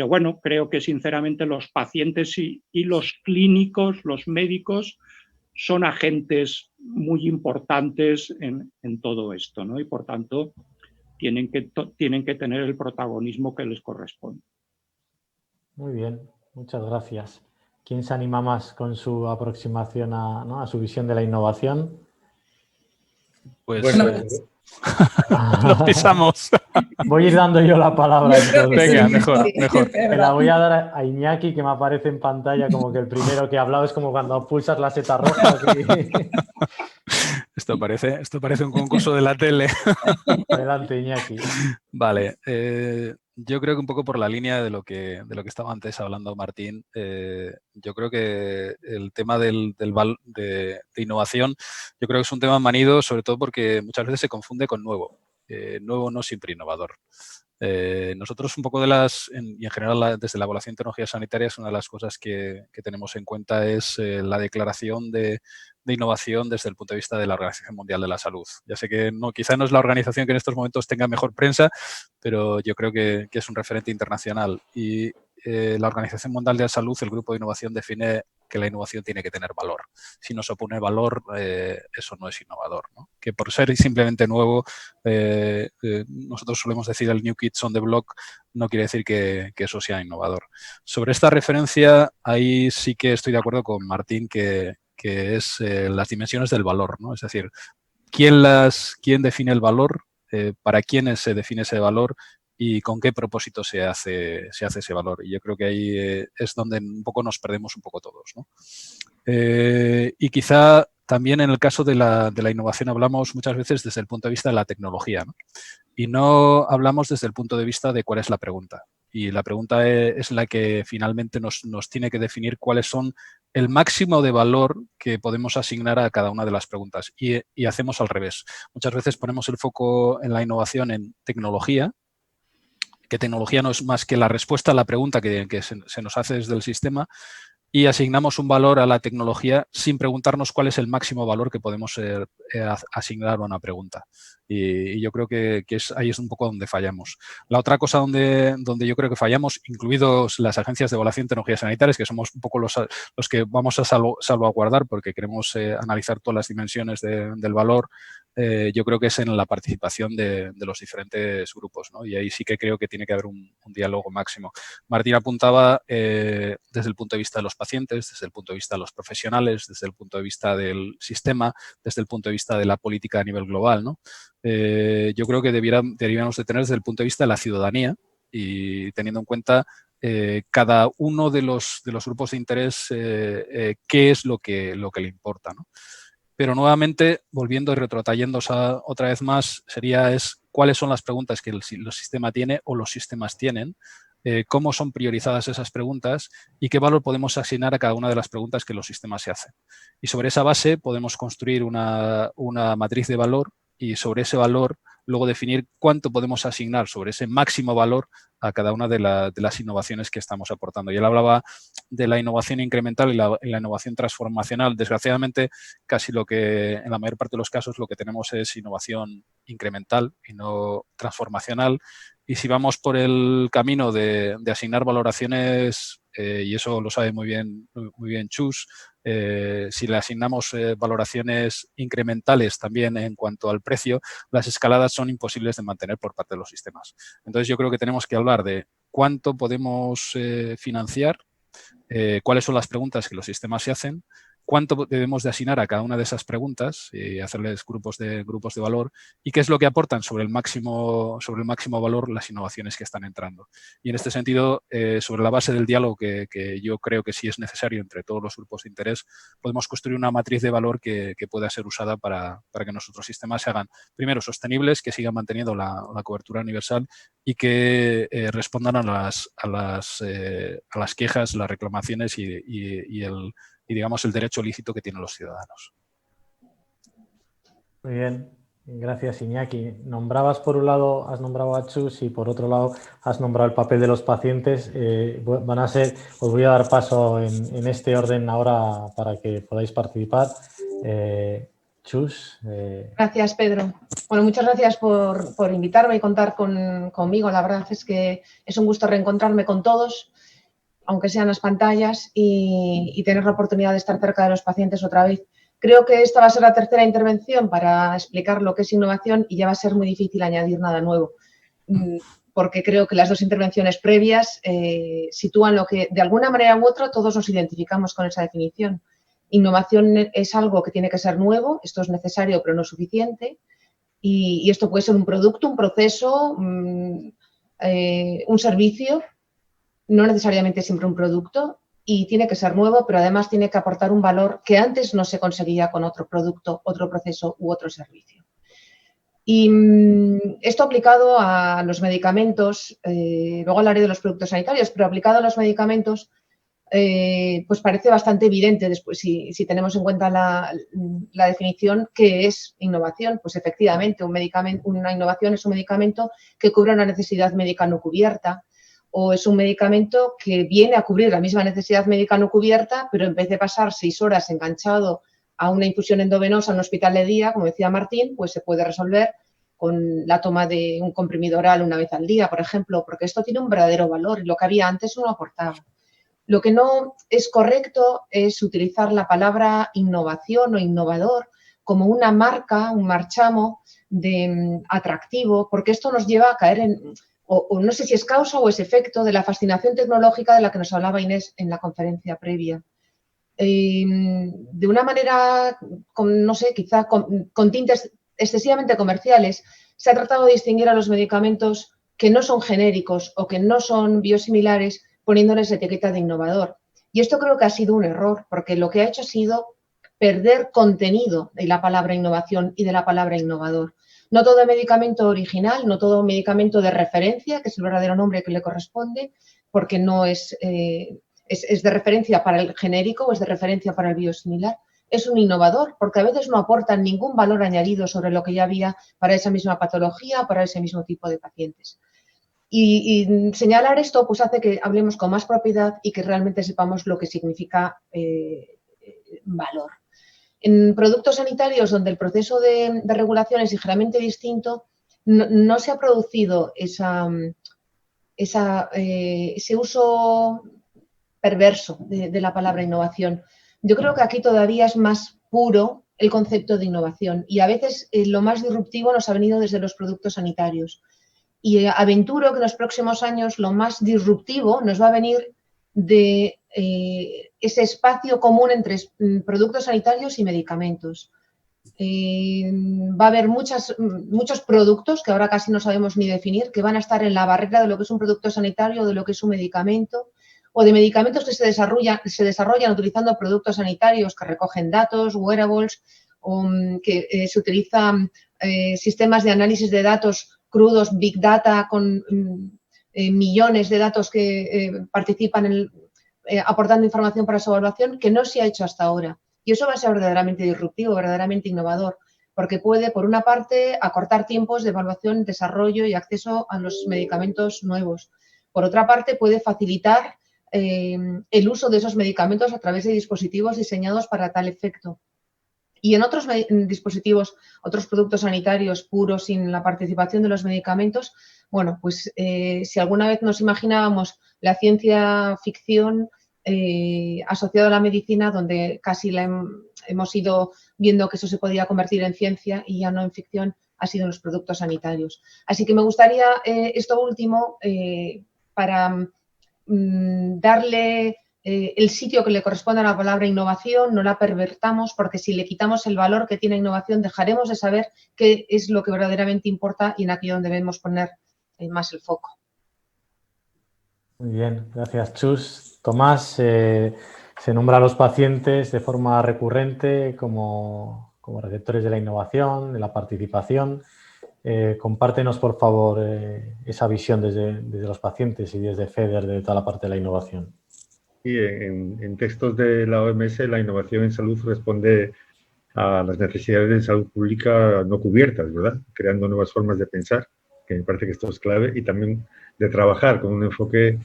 bueno, creo que sinceramente los pacientes y los clínicos, los médicos, son agentes muy importantes en todo esto, ¿no? Y por tanto tienen que tener el protagonismo que les corresponde. Muy bien, muchas gracias. ¿Quién se anima más con su aproximación a su visión de la innovación? Pues bueno, lo pisamos. Voy a ir dando yo la palabra. Venga, mejor. Me la voy a dar a Iñaki, que me aparece en pantalla como que el primero que ha hablado. Es como cuando pulsas la seta roja. Esto parece un concurso de la tele. Adelante, Iñaki. Vale, yo creo que un poco por la línea de lo que estaba antes hablando Martín, yo creo que el tema de innovación, yo creo que es un tema manido, sobre todo porque muchas veces se confunde con nuevo. Nuevo no siempre innovador. Nosotros un poco y en general desde la evaluación de tecnologías sanitarias, una de las cosas que tenemos en cuenta es la declaración de innovación desde el punto de vista de la Organización Mundial de la Salud. Ya sé que quizá no es la organización que en estos momentos tenga mejor prensa, pero yo creo que es un referente internacional. Y la Organización Mundial de la Salud, el Grupo de Innovación, define que la innovación tiene que tener valor. Si no se opone valor, eso no es innovador, ¿no? Que por ser simplemente nuevo, nosotros solemos decir el New Kids on the Block, no quiere decir que eso sea innovador. Sobre esta referencia, ahí sí que estoy de acuerdo con Martín, que es las dimensiones del valor, ¿no? Es decir, ¿quién define el valor? ¿Para quiénes se define ese valor? Y con qué propósito se hace ese valor. Y yo creo que ahí es donde un poco nos perdemos un poco todos, ¿no? Y quizá también en el caso de la innovación hablamos muchas veces desde el punto de vista de la tecnología, ¿no? Y no hablamos desde el punto de vista de cuál es la pregunta. Y la pregunta es la que finalmente nos tiene que definir cuáles son el máximo de valor que podemos asignar a cada una de las preguntas. Y hacemos al revés. Muchas veces ponemos el foco en la innovación en tecnología, que tecnología no es más que la respuesta a la pregunta que se nos hace desde el sistema, y asignamos un valor a la tecnología sin preguntarnos cuál es el máximo valor que podemos asignar a una pregunta. Y yo creo que ahí es un poco donde fallamos. La otra cosa donde yo creo que fallamos, incluidos las agencias de evaluación de tecnologías sanitarias, que somos un poco los que vamos a salvaguardar porque queremos analizar todas las dimensiones del valor, yo creo que es en la participación de los diferentes grupos, ¿no? Y ahí sí que creo que tiene que haber un diálogo máximo. Martín apuntaba desde el punto de vista de los pacientes, desde el punto de vista de los profesionales, desde el punto de vista del sistema, desde el punto de vista de la política a nivel global, ¿no? Yo creo que deberíamos de tener desde el punto de vista de la ciudadanía y teniendo en cuenta cada uno de los grupos de interés qué es lo que le importa, ¿no? Pero nuevamente, volviendo y retrotrayéndose otra vez más, cuáles son las preguntas que el sistema tiene o los sistemas tienen, cómo son priorizadas esas preguntas y qué valor podemos asignar a cada una de las preguntas que los sistemas se hacen. Y sobre esa base podemos construir una matriz de valor y sobre ese valor luego definir cuánto podemos asignar sobre ese máximo valor a cada una de las innovaciones que estamos aportando. Y él hablaba de la innovación incremental y la innovación transformacional. Desgraciadamente, casi en la mayor parte de los casos, lo que tenemos es innovación incremental y no transformacional. Y si vamos por el camino de asignar valoraciones, y eso lo sabe muy bien Chus, si le asignamos valoraciones incrementales también en cuanto al precio, las escaladas son imposibles de mantener por parte de los sistemas. Entonces, yo creo que tenemos que hablar de cuánto podemos financiar, cuáles son las preguntas que los sistemas se hacen, cuánto debemos de asignar a cada una de esas preguntas y hacerles grupos de valor y qué es lo que aportan sobre el máximo valor las innovaciones que están entrando. Y en este sentido, sobre la base del diálogo que yo creo que sí es necesario entre todos los grupos de interés, podemos construir una matriz de valor que pueda ser usada para que nuestros sistemas se hagan, primero, sostenibles, que sigan manteniendo la cobertura universal y que respondan a las quejas, las reclamaciones y digamos el derecho lícito que tienen los ciudadanos. Muy bien, gracias Iñaki. Por un lado has nombrado a Chus y por otro lado has nombrado el papel de los pacientes. Os voy a dar paso en este orden ahora para que podáis participar. Chus. Gracias, Pedro. Bueno, muchas gracias por invitarme y contar conmigo. La verdad es que es un gusto reencontrarme con todos, aunque sean las pantallas, y tener la oportunidad de estar cerca de los pacientes otra vez. Creo que esta va a ser la tercera intervención para explicar lo que es innovación y ya va a ser muy difícil añadir nada nuevo, porque creo que las dos intervenciones previas sitúan lo que de alguna manera u otra todos nos identificamos con esa definición. Innovación es algo que tiene que ser nuevo, esto es necesario pero no suficiente, y esto puede ser un producto, un proceso, un servicio, no necesariamente siempre un producto, y tiene que ser nuevo, pero además tiene que aportar un valor que antes no se conseguía con otro producto, otro proceso u otro servicio. Y esto aplicado a los medicamentos, luego hablaré de los productos sanitarios, pero aplicado a los medicamentos, pues parece bastante evidente después si tenemos en cuenta la definición que es innovación. Pues efectivamente una innovación es un medicamento que cubre una necesidad médica no cubierta, o es un medicamento que viene a cubrir la misma necesidad médica no cubierta, pero en vez de pasar 6 horas enganchado a una infusión endovenosa en un hospital de día, como decía Martín, pues se puede resolver con la toma de un comprimido oral una vez al día, por ejemplo, porque esto tiene un verdadero valor y lo que había antes no lo aportaba. Lo que no es correcto es utilizar la palabra innovación o innovador como una marca, un marchamo de atractivo, porque esto nos lleva a caer o no sé si es causa o es efecto de la fascinación tecnológica de la que nos hablaba Inés en la conferencia previa. De una manera, no sé, quizá con tintes excesivamente comerciales, se ha tratado de distinguir a los medicamentos que no son genéricos o que no son biosimilares, poniéndoles etiqueta de innovador. Y esto creo que ha sido un error, porque lo que ha hecho ha sido perder contenido de la palabra innovación y de la palabra innovador. No todo medicamento original, no todo medicamento de referencia, que es el verdadero nombre que le corresponde, porque no es de referencia para el genérico o es de referencia para el biosimilar, es un innovador, porque a veces no aportan ningún valor añadido sobre lo que ya había para esa misma patología, para ese mismo tipo de pacientes. Y señalar esto pues hace que hablemos con más propiedad y que realmente sepamos lo que significa valor. En productos sanitarios, donde el proceso de regulación es ligeramente distinto, no se ha producido ese uso perverso de la palabra innovación. Yo creo que aquí todavía es más puro el concepto de innovación y a veces lo más disruptivo nos ha venido desde los productos sanitarios. Y aventuro que en los próximos años lo más disruptivo nos va a venir de ese espacio común entre productos sanitarios y medicamentos. Va a haber muchos productos que ahora casi no sabemos ni definir, que van a estar en la barrera de lo que es un producto sanitario o de lo que es un medicamento, o de medicamentos que se desarrollan utilizando productos sanitarios que recogen datos, wearables, o que se utilizan sistemas de análisis de datos crudos, Big Data, con millones de datos que participan aportando información para su evaluación, que no se ha hecho hasta ahora. Y eso va a ser verdaderamente disruptivo, verdaderamente innovador, porque puede, por una parte, acortar tiempos de evaluación, desarrollo y acceso a los medicamentos nuevos. Por otra parte, puede facilitar el uso de esos medicamentos a través de dispositivos diseñados para tal efecto. Y en otros dispositivos, otros productos sanitarios puros, sin la participación de los medicamentos, bueno, pues si alguna vez nos imaginábamos la ciencia ficción asociada a la medicina, donde casi hemos ido viendo que eso se podía convertir en ciencia y ya no en ficción, ha sido en los productos sanitarios. Así que me gustaría esto último para darle el sitio que le corresponde a la palabra innovación, no la pervertamos, porque si le quitamos el valor que tiene innovación, dejaremos de saber qué es lo que verdaderamente importa y en aquello donde debemos poner más el foco. Muy bien, gracias, Chus. Tomás, se nombra a los pacientes de forma recurrente como receptores de la innovación, de la participación. Compártenos, por favor, esa visión desde los pacientes y desde FEDER de toda la parte de la innovación. Sí, en textos de la OMS, la innovación en salud responde a las necesidades de salud pública no cubiertas, ¿verdad? Creando nuevas formas de pensar, que me parece que esto es clave, y también de trabajar con un enfoque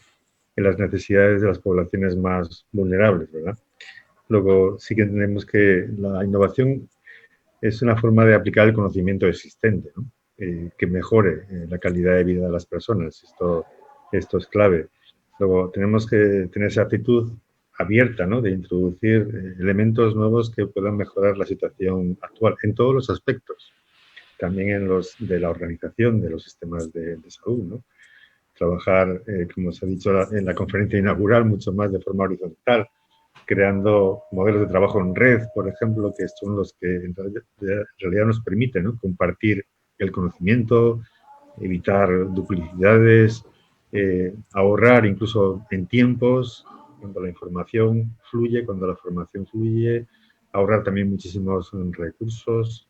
en las necesidades de las poblaciones más vulnerables, ¿verdad? Luego sí que entendemos que la innovación es una forma de aplicar el conocimiento existente, ¿no? Que mejore la calidad de vida de las personas. Esto es clave. Luego tenemos que tener esa actitud abierta, ¿no? De introducir elementos nuevos que puedan mejorar la situación actual en todos los aspectos, también en los de la organización de los sistemas de salud, ¿no? Trabajar, como se ha dicho en la conferencia inaugural, mucho más de forma horizontal, creando modelos de trabajo en red, por ejemplo, que son los que en realidad nos permiten, ¿no? Compartir el conocimiento, evitar duplicidades, ahorrar incluso en tiempos, cuando la información fluye, cuando la formación fluye, ahorrar también muchísimos recursos.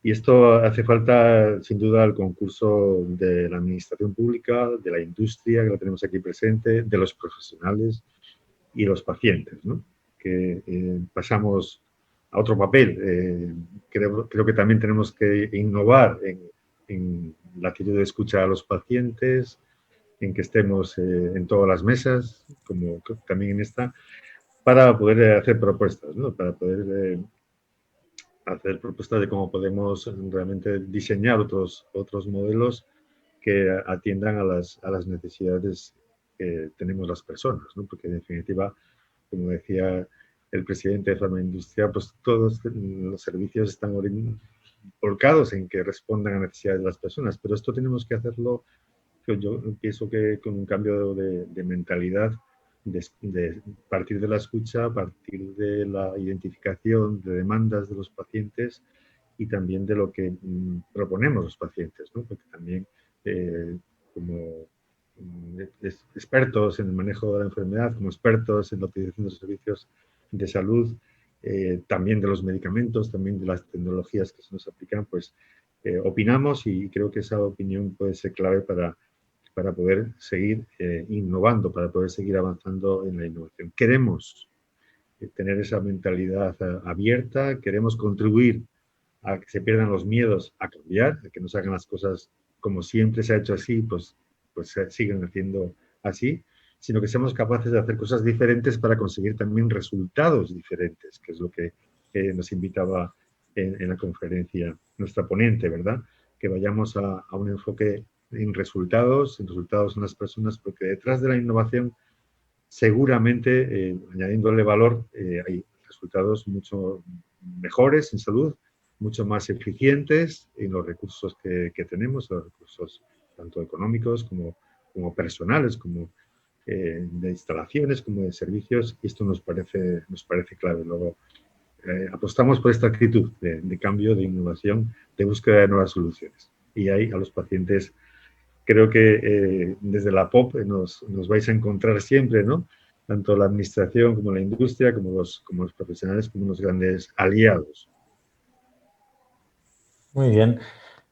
Y esto hace falta, sin duda, el concurso de la administración pública, de la industria, que la tenemos aquí presente, de los profesionales y los pacientes, ¿no? Que pasamos a otro papel. Creo que también tenemos que innovar en la actitud de escucha a los pacientes, en que estemos en todas las mesas, como también en esta, para poder hacer propuestas, ¿no? Para poder hacer propuestas de cómo podemos realmente diseñar otros modelos que atiendan a las necesidades que tenemos las personas, ¿no? Porque en definitiva, como decía el presidente de Farmaindustria, pues todos los servicios están volcados en que respondan a necesidades de las personas, pero esto tenemos que hacerlo, yo pienso que con un cambio de mentalidad, de partir de la escucha, a partir de la identificación de demandas de los pacientes y también de lo que proponemos los pacientes, ¿no? Porque también como expertos en el manejo de la enfermedad, como expertos en la utilización de los servicios de salud, también de los medicamentos, también de las tecnologías que se nos aplican, pues opinamos y creo que esa opinión puede ser clave para poder seguir innovando, para poder seguir avanzando en la innovación. Queremos tener esa mentalidad abierta, queremos contribuir a que se pierdan los miedos a cambiar, a que no se hagan las cosas como siempre se ha hecho así, pues se siguen haciendo así, sino que seamos capaces de hacer cosas diferentes para conseguir también resultados diferentes, que es lo que nos invitaba en la conferencia nuestra ponente, ¿verdad? Que vayamos a un enfoque en resultados en las personas, porque detrás de la innovación seguramente, añadiéndole valor, hay resultados mucho mejores en salud, mucho más eficientes en los recursos que tenemos, los recursos tanto económicos como personales, como de instalaciones, como de servicios, y esto nos parece clave. Luego, apostamos por esta actitud de cambio, de innovación, de búsqueda de nuevas soluciones. Y ahí a los pacientes creo que desde la POP nos vais a encontrar siempre, ¿no? Tanto la administración como la industria, como los profesionales, como unos grandes aliados. Muy bien.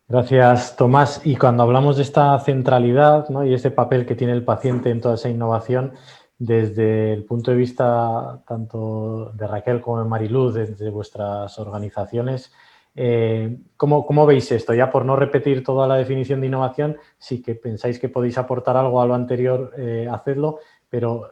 Gracias, Tomás. Y cuando hablamos de esta centralidad, ¿no? Y ese papel que tiene el paciente en toda esa innovación, desde el punto de vista tanto de Raquel como de Mariluz, desde vuestras organizaciones, ¿Cómo veis esto? Ya por no repetir toda la definición de innovación, si que pensáis que podéis aportar algo a lo anterior, hacedlo, pero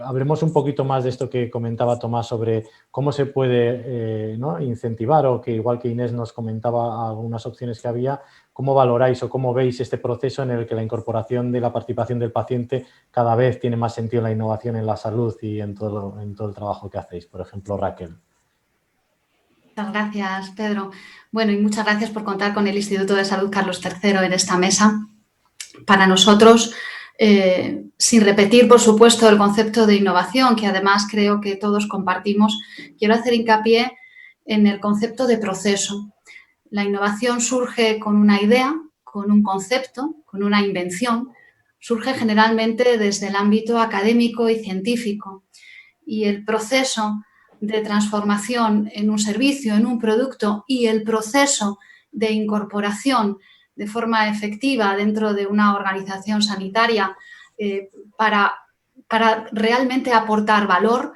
hablemos un poquito más de esto que comentaba Tomás sobre cómo se puede ¿no? incentivar, o que igual que Inés nos comentaba algunas opciones que había, cómo valoráis o cómo veis este proceso en el que la incorporación de la participación del paciente cada vez tiene más sentido en la innovación en la salud y en todo el trabajo que hacéis. Por ejemplo, Raquel. Muchas gracias, Pedro. Bueno, y muchas gracias por contar con el Instituto de Salud Carlos III en esta mesa. Para nosotros, sin repetir, por supuesto, el concepto de innovación, que además creo que todos compartimos, quiero hacer hincapié en el concepto de proceso. La innovación surge con una idea, con un concepto, con una invención. Surge generalmente desde el ámbito académico y científico. Y el proceso de transformación en un servicio, en un producto, y el proceso de incorporación de forma efectiva dentro de una organización sanitaria para realmente aportar valor,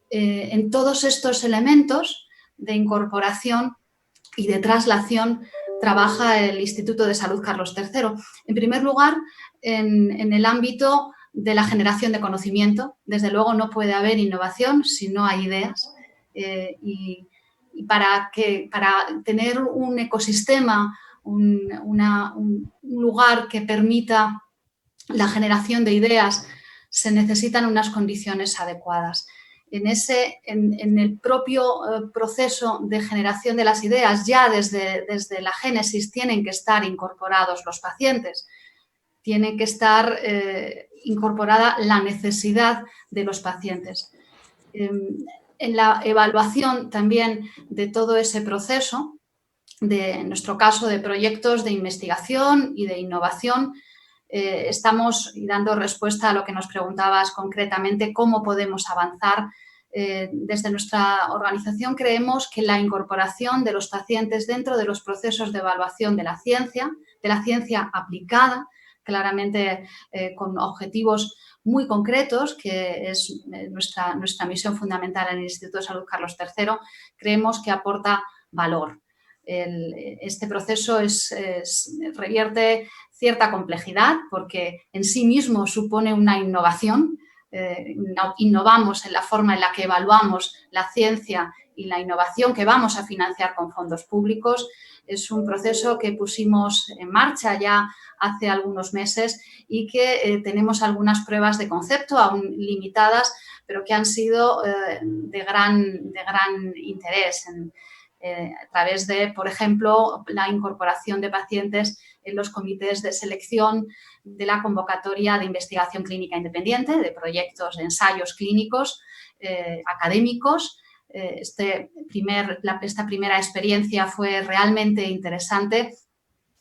en todos estos elementos de incorporación y de traslación trabaja el Instituto de Salud Carlos III. En primer lugar, en el ámbito de la generación de conocimiento. Desde luego no puede haber innovación si no hay ideas. Y para tener un ecosistema, un lugar que permita la generación de ideas, se necesitan unas condiciones adecuadas. En el propio proceso de generación de las ideas, ya desde la génesis tienen que estar incorporados los pacientes, tiene que estar incorporada la necesidad de los pacientes. En la evaluación también de todo ese proceso, en nuestro caso de proyectos de investigación y de innovación, estamos dando respuesta a lo que nos preguntabas concretamente, cómo podemos avanzar. Desde nuestra organización creemos que la incorporación de los pacientes dentro de los procesos de evaluación de la ciencia aplicada, claramente con objetivos muy concretos, que es nuestra misión fundamental en el Instituto de Salud Carlos III, creemos que aporta valor. Este proceso revierte cierta complejidad porque en sí mismo supone una innovación. Innovamos en la forma en la que evaluamos la ciencia y la innovación que vamos a financiar con fondos públicos. Es un proceso que pusimos en marcha ya hace algunos meses y que tenemos algunas pruebas de concepto aún limitadas, pero que han sido de gran interés a través de, por ejemplo, la incorporación de pacientes en los comités de selección de la convocatoria de investigación clínica independiente, de proyectos de ensayos clínicos académicos. Esta primera experiencia fue realmente interesante.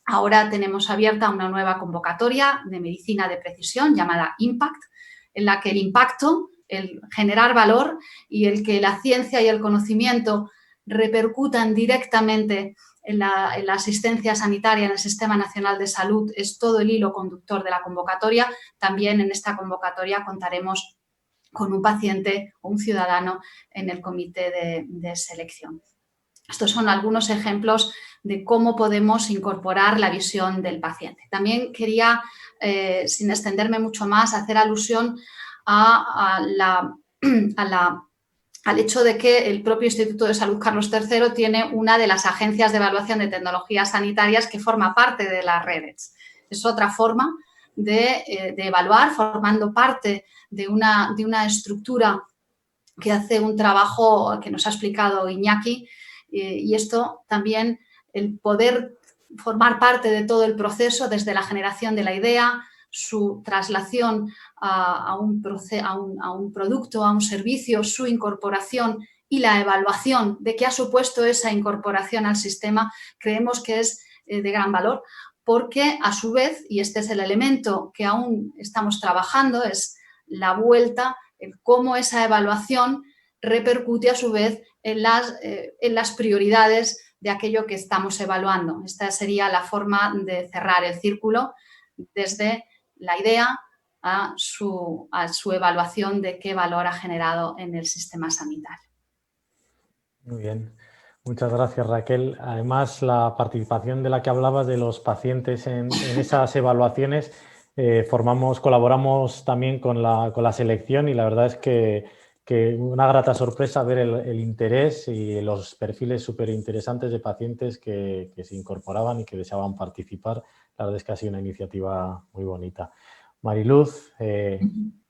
Ahora tenemos abierta una nueva convocatoria de medicina de precisión llamada IMPACT, en la que el impacto, el generar valor y el que la ciencia y el conocimiento repercutan directamente en la asistencia sanitaria en el Sistema Nacional de Salud es todo el hilo conductor de la convocatoria. También en esta convocatoria contaremos con un paciente o un ciudadano en el comité de selección. Estos son algunos ejemplos de cómo podemos incorporar la visión del paciente. También quería, sin extenderme mucho más, hacer alusión al hecho de que el propio Instituto de Salud Carlos III tiene una de las agencias de evaluación de tecnologías sanitarias que forma parte de las redes. Es otra forma de evaluar, formando parte de una estructura que hace un trabajo que nos ha explicado Iñaki, y esto también, el poder formar parte de todo el proceso desde la generación de la idea, su traslación a un producto, a un servicio, su incorporación y la evaluación de qué ha supuesto esa incorporación al sistema, creemos que es de gran valor, porque a su vez, y este es el elemento que aún estamos trabajando, es la vuelta, el cómo esa evaluación repercute a su vez en las prioridades de aquello que estamos evaluando. Esta sería la forma de cerrar el círculo desde la idea a su evaluación de qué valor ha generado en el sistema sanitario. Muy bien. Muchas gracias, Raquel. Además, la participación de la que hablabas de los pacientes en esas evaluaciones, colaboramos también con la selección y la verdad es que una grata sorpresa ver el interés y los perfiles súper interesantes de pacientes que se incorporaban y que deseaban participar. La verdad es que ha sido una iniciativa muy bonita. Mariluz,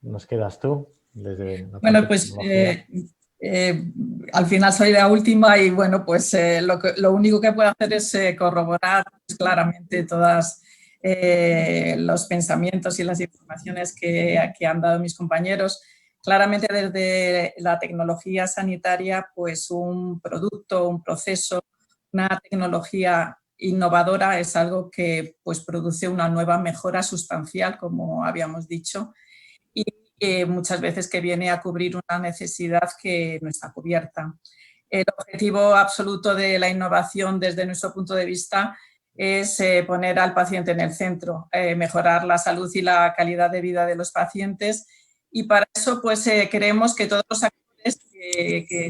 ¿nos quedas tú? Bueno, pues al final soy la última y bueno, pues lo único que puedo hacer es corroborar claramente todas los pensamientos y las informaciones que han dado mis compañeros. Claramente desde la tecnología sanitaria, pues un producto, un proceso, una tecnología innovadora es algo que pues produce una nueva mejora sustancial, como habíamos dicho, y muchas veces que viene a cubrir una necesidad que no está cubierta. El objetivo absoluto de la innovación desde nuestro punto de vista es poner al paciente en el centro, mejorar la salud y la calidad de vida de los pacientes, y para eso pues creemos que todos los actores que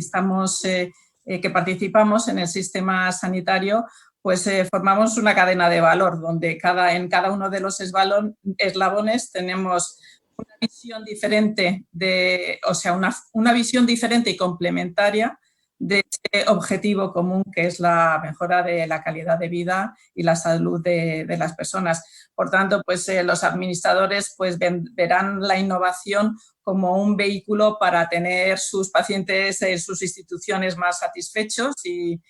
participamos en el sistema sanitario pues formamos una cadena de valor donde en cada uno de los eslabones tenemos una visión diferente una visión diferente y complementaria de ese objetivo común que es la mejora de la calidad de vida y la salud de las personas. Por tanto, pues los administradores pues verán la innovación como un vehículo para tener sus pacientes en sus instituciones más satisfechos y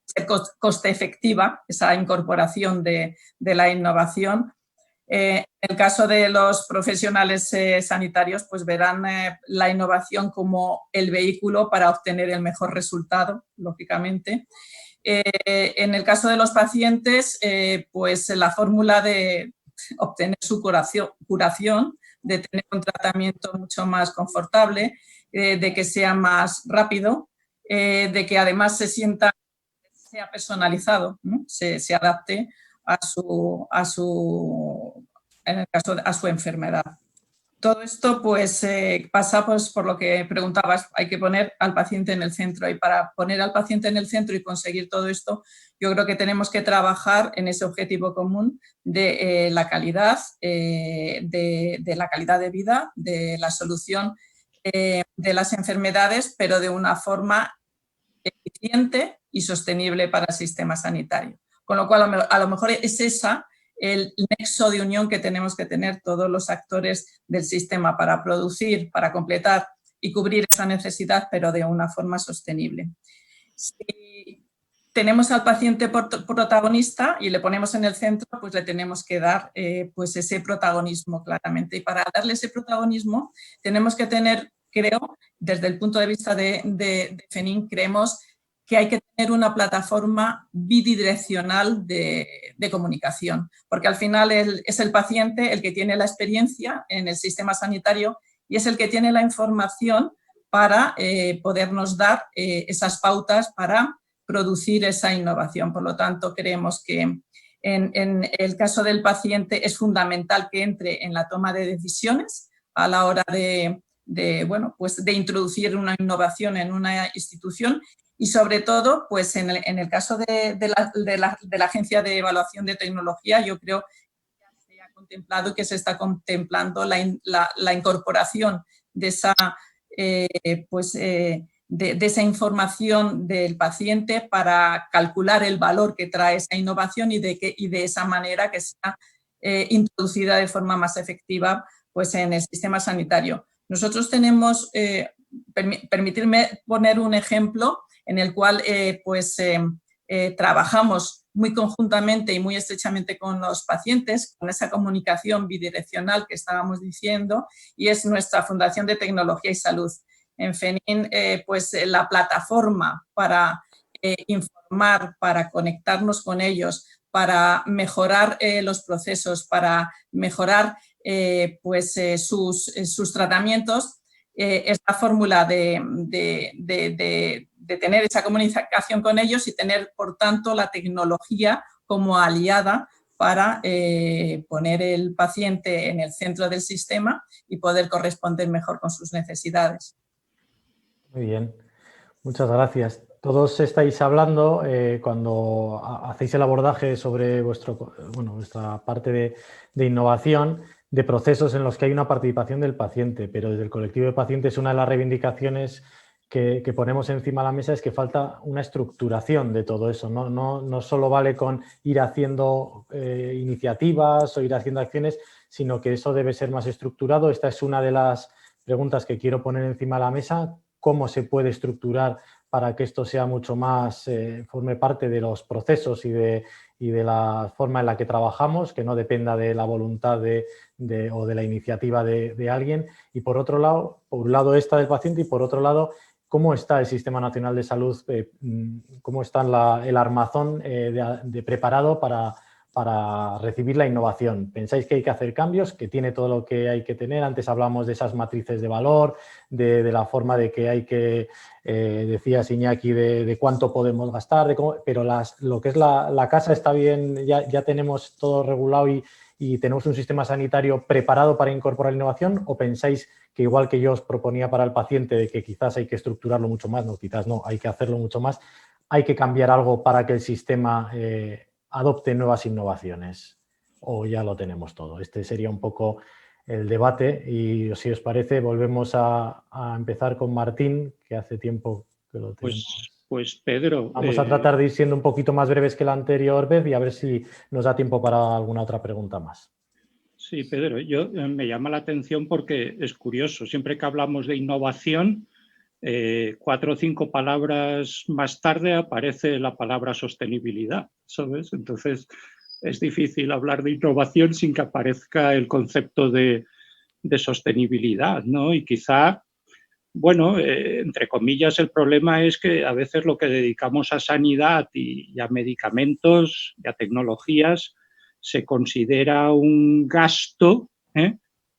ser coste efectiva esa incorporación de la innovación. En el caso de los profesionales sanitarios, pues verán la innovación como el vehículo para obtener el mejor resultado, lógicamente. En el caso de los pacientes, pues la fórmula de obtener su curación, de tener un tratamiento mucho más confortable, de que sea más rápido, de que además sea personalizado, ¿no? se adapte en el caso a su enfermedad. Todo esto pues pasa pues, por lo que preguntabas, hay que poner al paciente en el centro, y para poner al paciente en el centro y conseguir todo esto, yo creo que tenemos que trabajar en ese objetivo común de la calidad, de la calidad de vida, de la solución de las enfermedades, pero de una forma eficiente y sostenible para el sistema sanitario. Con lo cual, a lo mejor es el nexo de unión que tenemos que tener todos los actores del sistema para producir, para completar y cubrir esa necesidad, pero de una forma sostenible. Si tenemos al paciente protagonista y le ponemos en el centro, pues le tenemos que dar pues ese protagonismo claramente. Y para darle ese protagonismo tenemos que tener, creo, desde el punto de vista de FENIN, creemos que hay que tener una plataforma bidireccional de comunicación, porque al final es el paciente el que tiene la experiencia en el sistema sanitario y es el que tiene la información para podernos dar esas pautas para producir esa innovación. Por lo tanto, creemos que en el caso del paciente es fundamental que entre en la toma de decisiones a la hora de introducir una innovación en una institución. Y sobre todo, pues en el caso de la Agencia de Evaluación de Tecnología, yo creo que se ha contemplado y que se está contemplando la incorporación de esa información del paciente para calcular el valor que trae esa innovación y de esa manera que sea introducida de forma más efectiva pues, en el sistema sanitario. Nosotros tenemos, permitirme poner un ejemplo en el cual trabajamos muy conjuntamente y muy estrechamente con los pacientes, con esa comunicación bidireccional que estábamos diciendo, y es nuestra Fundación de Tecnología y Salud. En FENIN, la plataforma para informar, para conectarnos con ellos, para mejorar los procesos, para mejorar sus tratamientos, es la fórmula de tener esa comunicación con ellos y tener, por tanto, la tecnología como aliada para poner el paciente en el centro del sistema y poder corresponder mejor con sus necesidades. Muy bien, muchas gracias. Todos estáis hablando, cuando hacéis el abordaje sobre vuestra parte de innovación, de procesos en los que hay una participación del paciente, pero desde el colectivo de pacientes una de las reivindicaciones que ponemos encima de la mesa es que falta una estructuración de todo eso. No solo vale con ir haciendo iniciativas o ir haciendo acciones, sino que eso debe ser más estructurado. Esta es una de las preguntas que quiero poner encima de la mesa. ¿Cómo se puede estructurar para que esto sea mucho más, forme parte de los procesos y de la forma en la que trabajamos, que no dependa de la voluntad o de la iniciativa de alguien? Y por otro lado, por un lado esta del paciente y por otro lado, ¿cómo está el Sistema Nacional de Salud? ¿Cómo está el armazón preparado para recibir la innovación? ¿Pensáis que hay que hacer cambios, que tiene todo lo que hay que tener? Antes hablamos de esas matrices de valor, de la forma de que hay que, decías Iñaki, de cuánto podemos gastar, pero lo que es la casa está bien, ya tenemos todo regulado y tenemos un sistema sanitario preparado para incorporar innovación, ¿o pensáis que igual que yo os proponía para el paciente, de que quizás hay que estructurarlo mucho más, quizás no, hay que hacerlo mucho más, hay que cambiar algo para que el sistema adopte nuevas innovaciones, o ya lo tenemos todo? Este sería un poco el debate y, si os parece, volvemos a empezar con Martín, que hace tiempo que lo tenemos. Pues Pedro... Vamos a tratar de ir siendo un poquito más breves que la anterior vez y a ver si nos da tiempo para alguna otra pregunta más. Sí, Pedro, me llama la atención porque es curioso, siempre que hablamos de innovación, 4 o 5 palabras más tarde aparece la palabra sostenibilidad, ¿sabes? Entonces es difícil hablar de innovación sin que aparezca el concepto de sostenibilidad, ¿no? Y quizá, bueno, entre comillas, el problema es que a veces lo que dedicamos a sanidad y a medicamentos y a tecnologías se considera un gasto,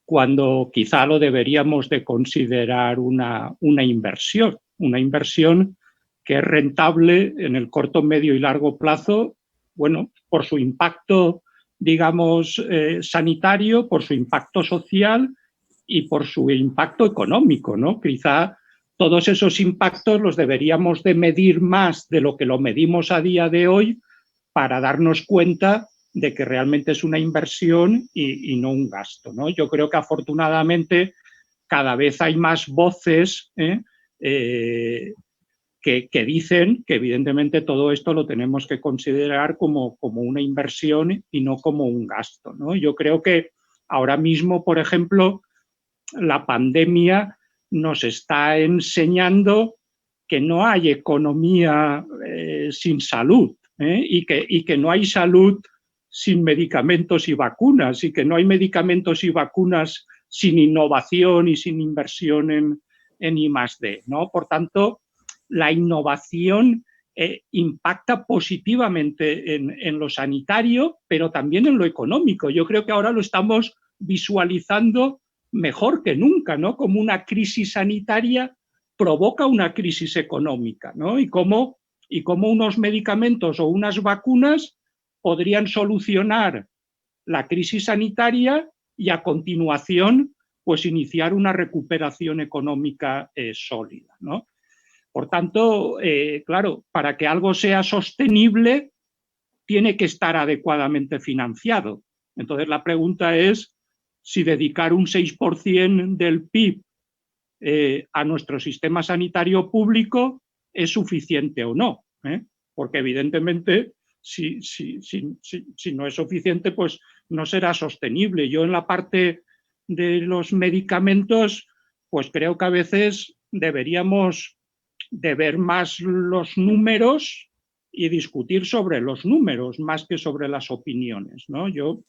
cuando quizá lo deberíamos de considerar una inversión que es rentable en el corto, medio y largo plazo, bueno, por su impacto, digamos, sanitario, por su impacto social y por su impacto económico, ¿no? Quizá todos esos impactos los deberíamos de medir más de lo que lo medimos a día de hoy para darnos cuenta de que realmente es una inversión y no un gasto, ¿no? Yo creo que afortunadamente cada vez hay más voces que dicen que evidentemente todo esto lo tenemos que considerar como una inversión y no como un gasto, ¿no? Yo creo que ahora mismo, por ejemplo, la pandemia nos está enseñando que no hay economía sin salud, y que no hay salud sin medicamentos y vacunas, y que no hay medicamentos y vacunas sin innovación y sin inversión en I+D, ¿no? Por tanto, la innovación impacta positivamente en lo sanitario, pero también en lo económico. Yo creo que ahora lo estamos visualizando mejor que nunca, ¿no? Como una crisis sanitaria provoca una crisis económica, ¿no? Y cómo unos medicamentos o unas vacunas podrían solucionar la crisis sanitaria y a continuación pues iniciar una recuperación económica sólida, ¿no? Por tanto, claro, para que algo sea sostenible tiene que estar adecuadamente financiado. Entonces la pregunta es si dedicar un 6% del PIB a nuestro sistema sanitario público es suficiente o no, porque evidentemente si no es suficiente, pues no será sostenible. Yo en la parte de los medicamentos, pues creo que a veces deberíamos de ver más los números y discutir sobre los números más que sobre las opiniones, ¿no? Yo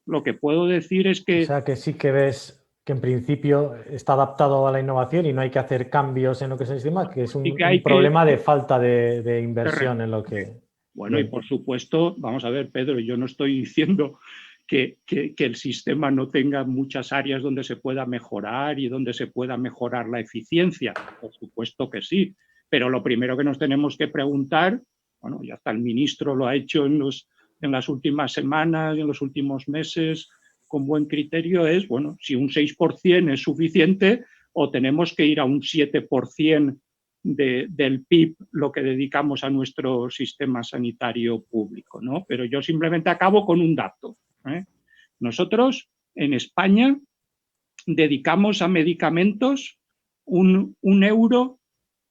lo que puedo decir es que... O sea, que sí que ves que en principio está adaptado a la innovación y no hay que hacer cambios en lo que es el sistema, que es un problema de falta de inversión en lo que... Bueno, y por supuesto, vamos a ver, Pedro, yo no estoy diciendo que el sistema no tenga muchas áreas donde se pueda mejorar y donde se pueda mejorar la eficiencia. Por supuesto que sí, pero lo primero que nos tenemos que preguntar, bueno, ya hasta el ministro lo ha hecho en las últimas semanas y en los últimos meses con buen criterio, es, bueno, si un 6% es suficiente o tenemos que ir a un 7% del PIB lo que dedicamos a nuestro sistema sanitario público, ¿no? Pero yo simplemente acabo con un dato, ¿eh? Nosotros en España dedicamos a medicamentos un euro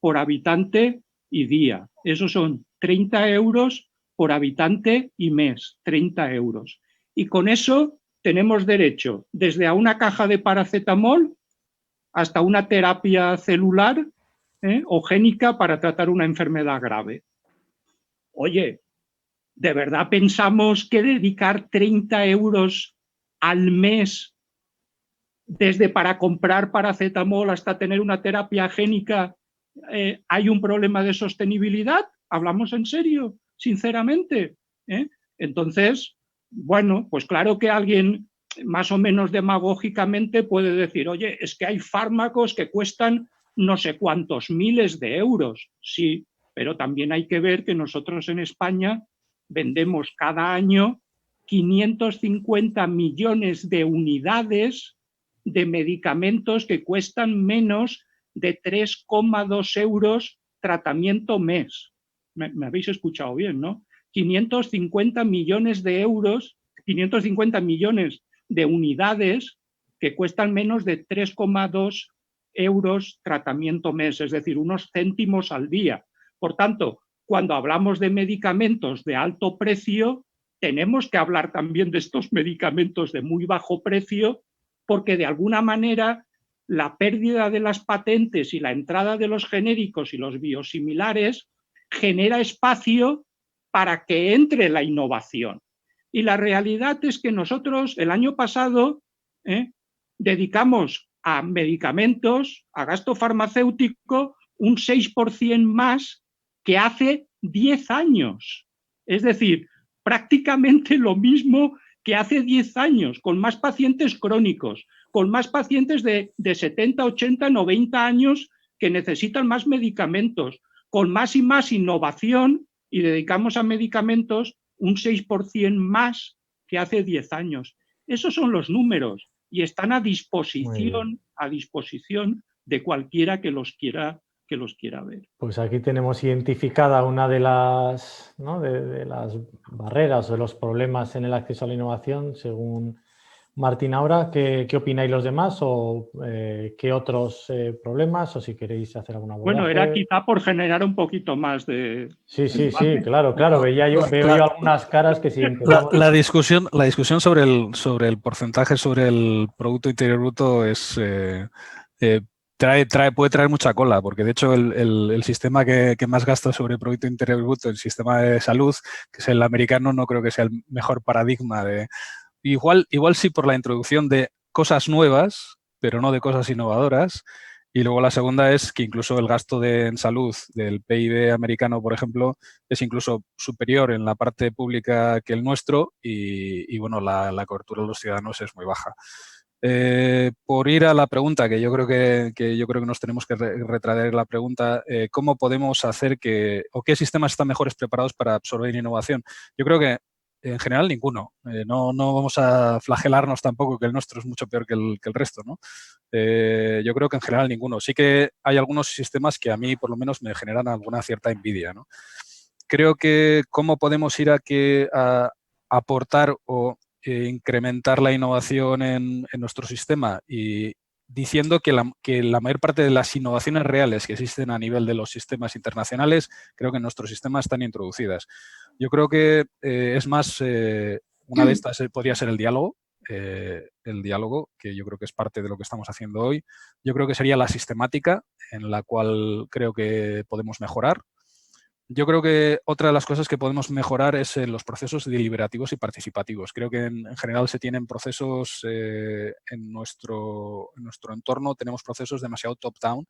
por habitante y día. Esos son 30 euros por habitante y mes, 30 euros. Y con eso tenemos derecho desde a una caja de paracetamol hasta una terapia celular o génica para tratar una enfermedad grave. Oye, ¿de verdad pensamos que dedicar 30 euros al mes, desde para comprar paracetamol hasta tener una terapia génica, hay un problema de sostenibilidad? ¿Hablamos en serio? Sinceramente. Entonces, bueno, pues claro que alguien más o menos demagógicamente puede decir, oye, es que hay fármacos que cuestan no sé cuántos miles de euros. Sí, pero también hay que ver que nosotros en España vendemos cada año 550 millones de unidades de medicamentos que cuestan menos de 3,2 euros tratamiento mes. Me habéis escuchado bien, ¿no? 550 millones de euros, 550 millones de unidades que cuestan menos de 3,2 euros tratamiento mes, es decir, unos céntimos al día. Por tanto, cuando hablamos de medicamentos de alto precio, tenemos que hablar también de estos medicamentos de muy bajo precio, porque de alguna manera la pérdida de las patentes y la entrada de los genéricos y los biosimilares genera espacio para que entre la innovación. Y la realidad es que nosotros el año pasado dedicamos a medicamentos, a gasto farmacéutico, un 6% más que hace 10 años. Es decir, prácticamente lo mismo que hace 10 años, con más pacientes crónicos, con más pacientes de 70, 80, 90 años que necesitan más medicamentos, con más y más innovación, y dedicamos a medicamentos un 6% más que hace 10 años. Esos son los números y están a disposición de cualquiera que los quiera ver. Pues aquí tenemos identificada una de las, ¿no? de las barreras o de los problemas en el acceso a la innovación, según Martín ahora. ¿Qué opináis los demás o qué otros problemas, o si queréis hacer alguna abordaje? Bueno, era quizá por generar un poquito más de... Sí, claro. Veo yo algunas caras que si empezamos... La discusión sobre el porcentaje sobre el Producto Interior Bruto es... puede traer mucha cola, porque de hecho el sistema que más gasta sobre el Producto Interior Bruto, el sistema de salud, que es el americano, no creo que sea el mejor paradigma de... Igual sí por la introducción de cosas nuevas, pero no de cosas innovadoras. Y luego la segunda es que incluso el gasto en salud del PIB americano, por ejemplo, es incluso superior en la parte pública que el nuestro y bueno, la cobertura de los ciudadanos es muy baja. Por ir a la pregunta, que yo creo que nos tenemos que retraer la pregunta, ¿cómo podemos hacer o qué sistemas están mejores preparados para absorber innovación? Yo creo que en general ninguno. No vamos a flagelarnos tampoco que el nuestro es mucho peor que el resto, ¿no? Yo creo que en general ninguno. Sí que hay algunos sistemas que a mí por lo menos me generan alguna cierta envidia, ¿no? Creo que cómo podemos ir a aportar o incrementar la innovación en nuestro sistema y diciendo que la mayor parte de las innovaciones reales que existen a nivel de los sistemas internacionales, creo que en nuestro sistema están introducidas. Yo creo que es más, una de estas podría ser el diálogo, que yo creo que es parte de lo que estamos haciendo hoy. Yo creo que sería la sistemática, en la cual creo que podemos mejorar. Yo creo que otra de las cosas que podemos mejorar es los procesos deliberativos y participativos. Creo que en general se tienen procesos en nuestro entorno, tenemos procesos demasiado top-down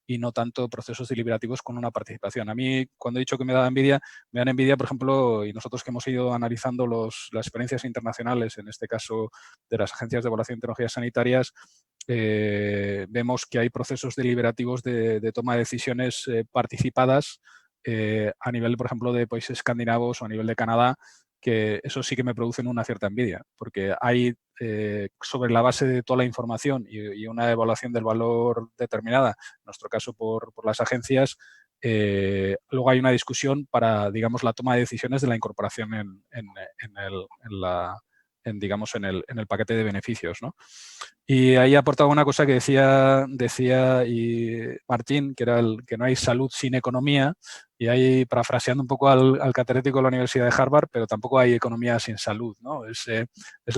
y no tanto procesos deliberativos con una participación. A mí, cuando he dicho que me dan envidia, por ejemplo, y nosotros que hemos ido analizando las experiencias internacionales, en este caso de las agencias de evaluación de tecnologías sanitarias, vemos que hay procesos deliberativos de toma de decisiones participadas a nivel, por ejemplo, de países escandinavos o a nivel de Canadá, que eso sí que me producen una cierta envidia, porque hay, sobre la base de toda la información y una evaluación del valor determinada, en nuestro caso por las agencias, luego hay una discusión para, digamos, la toma de decisiones de la incorporación digamos, en el paquete de beneficios, ¿no? Y ahí aportaba una cosa que decía y Martín, que era que no hay salud sin economía, y ahí, parafraseando un poco al catedrático de la Universidad de Harvard, pero tampoco hay economía sin salud, ¿no? Es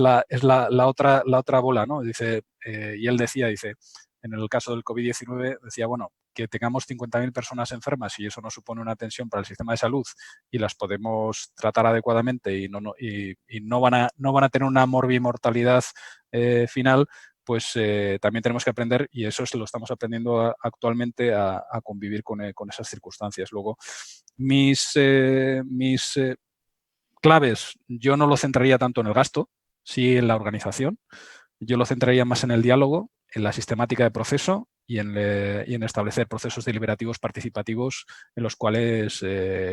la otra bola, ¿no? Dice, y él decía, en el caso del COVID-19, decía, bueno, que tengamos 50.000 personas enfermas y eso no supone una tensión para el sistema de salud y las podemos tratar adecuadamente y no van a tener una morbimortalidad final, pues también tenemos que aprender, y eso lo estamos aprendiendo actualmente, a convivir con esas circunstancias. Luego, mis claves, yo no lo centraría tanto en el gasto, sí en la organización. Yo lo centraría más en el diálogo, en la sistemática de proceso y en establecer procesos deliberativos participativos en los cuales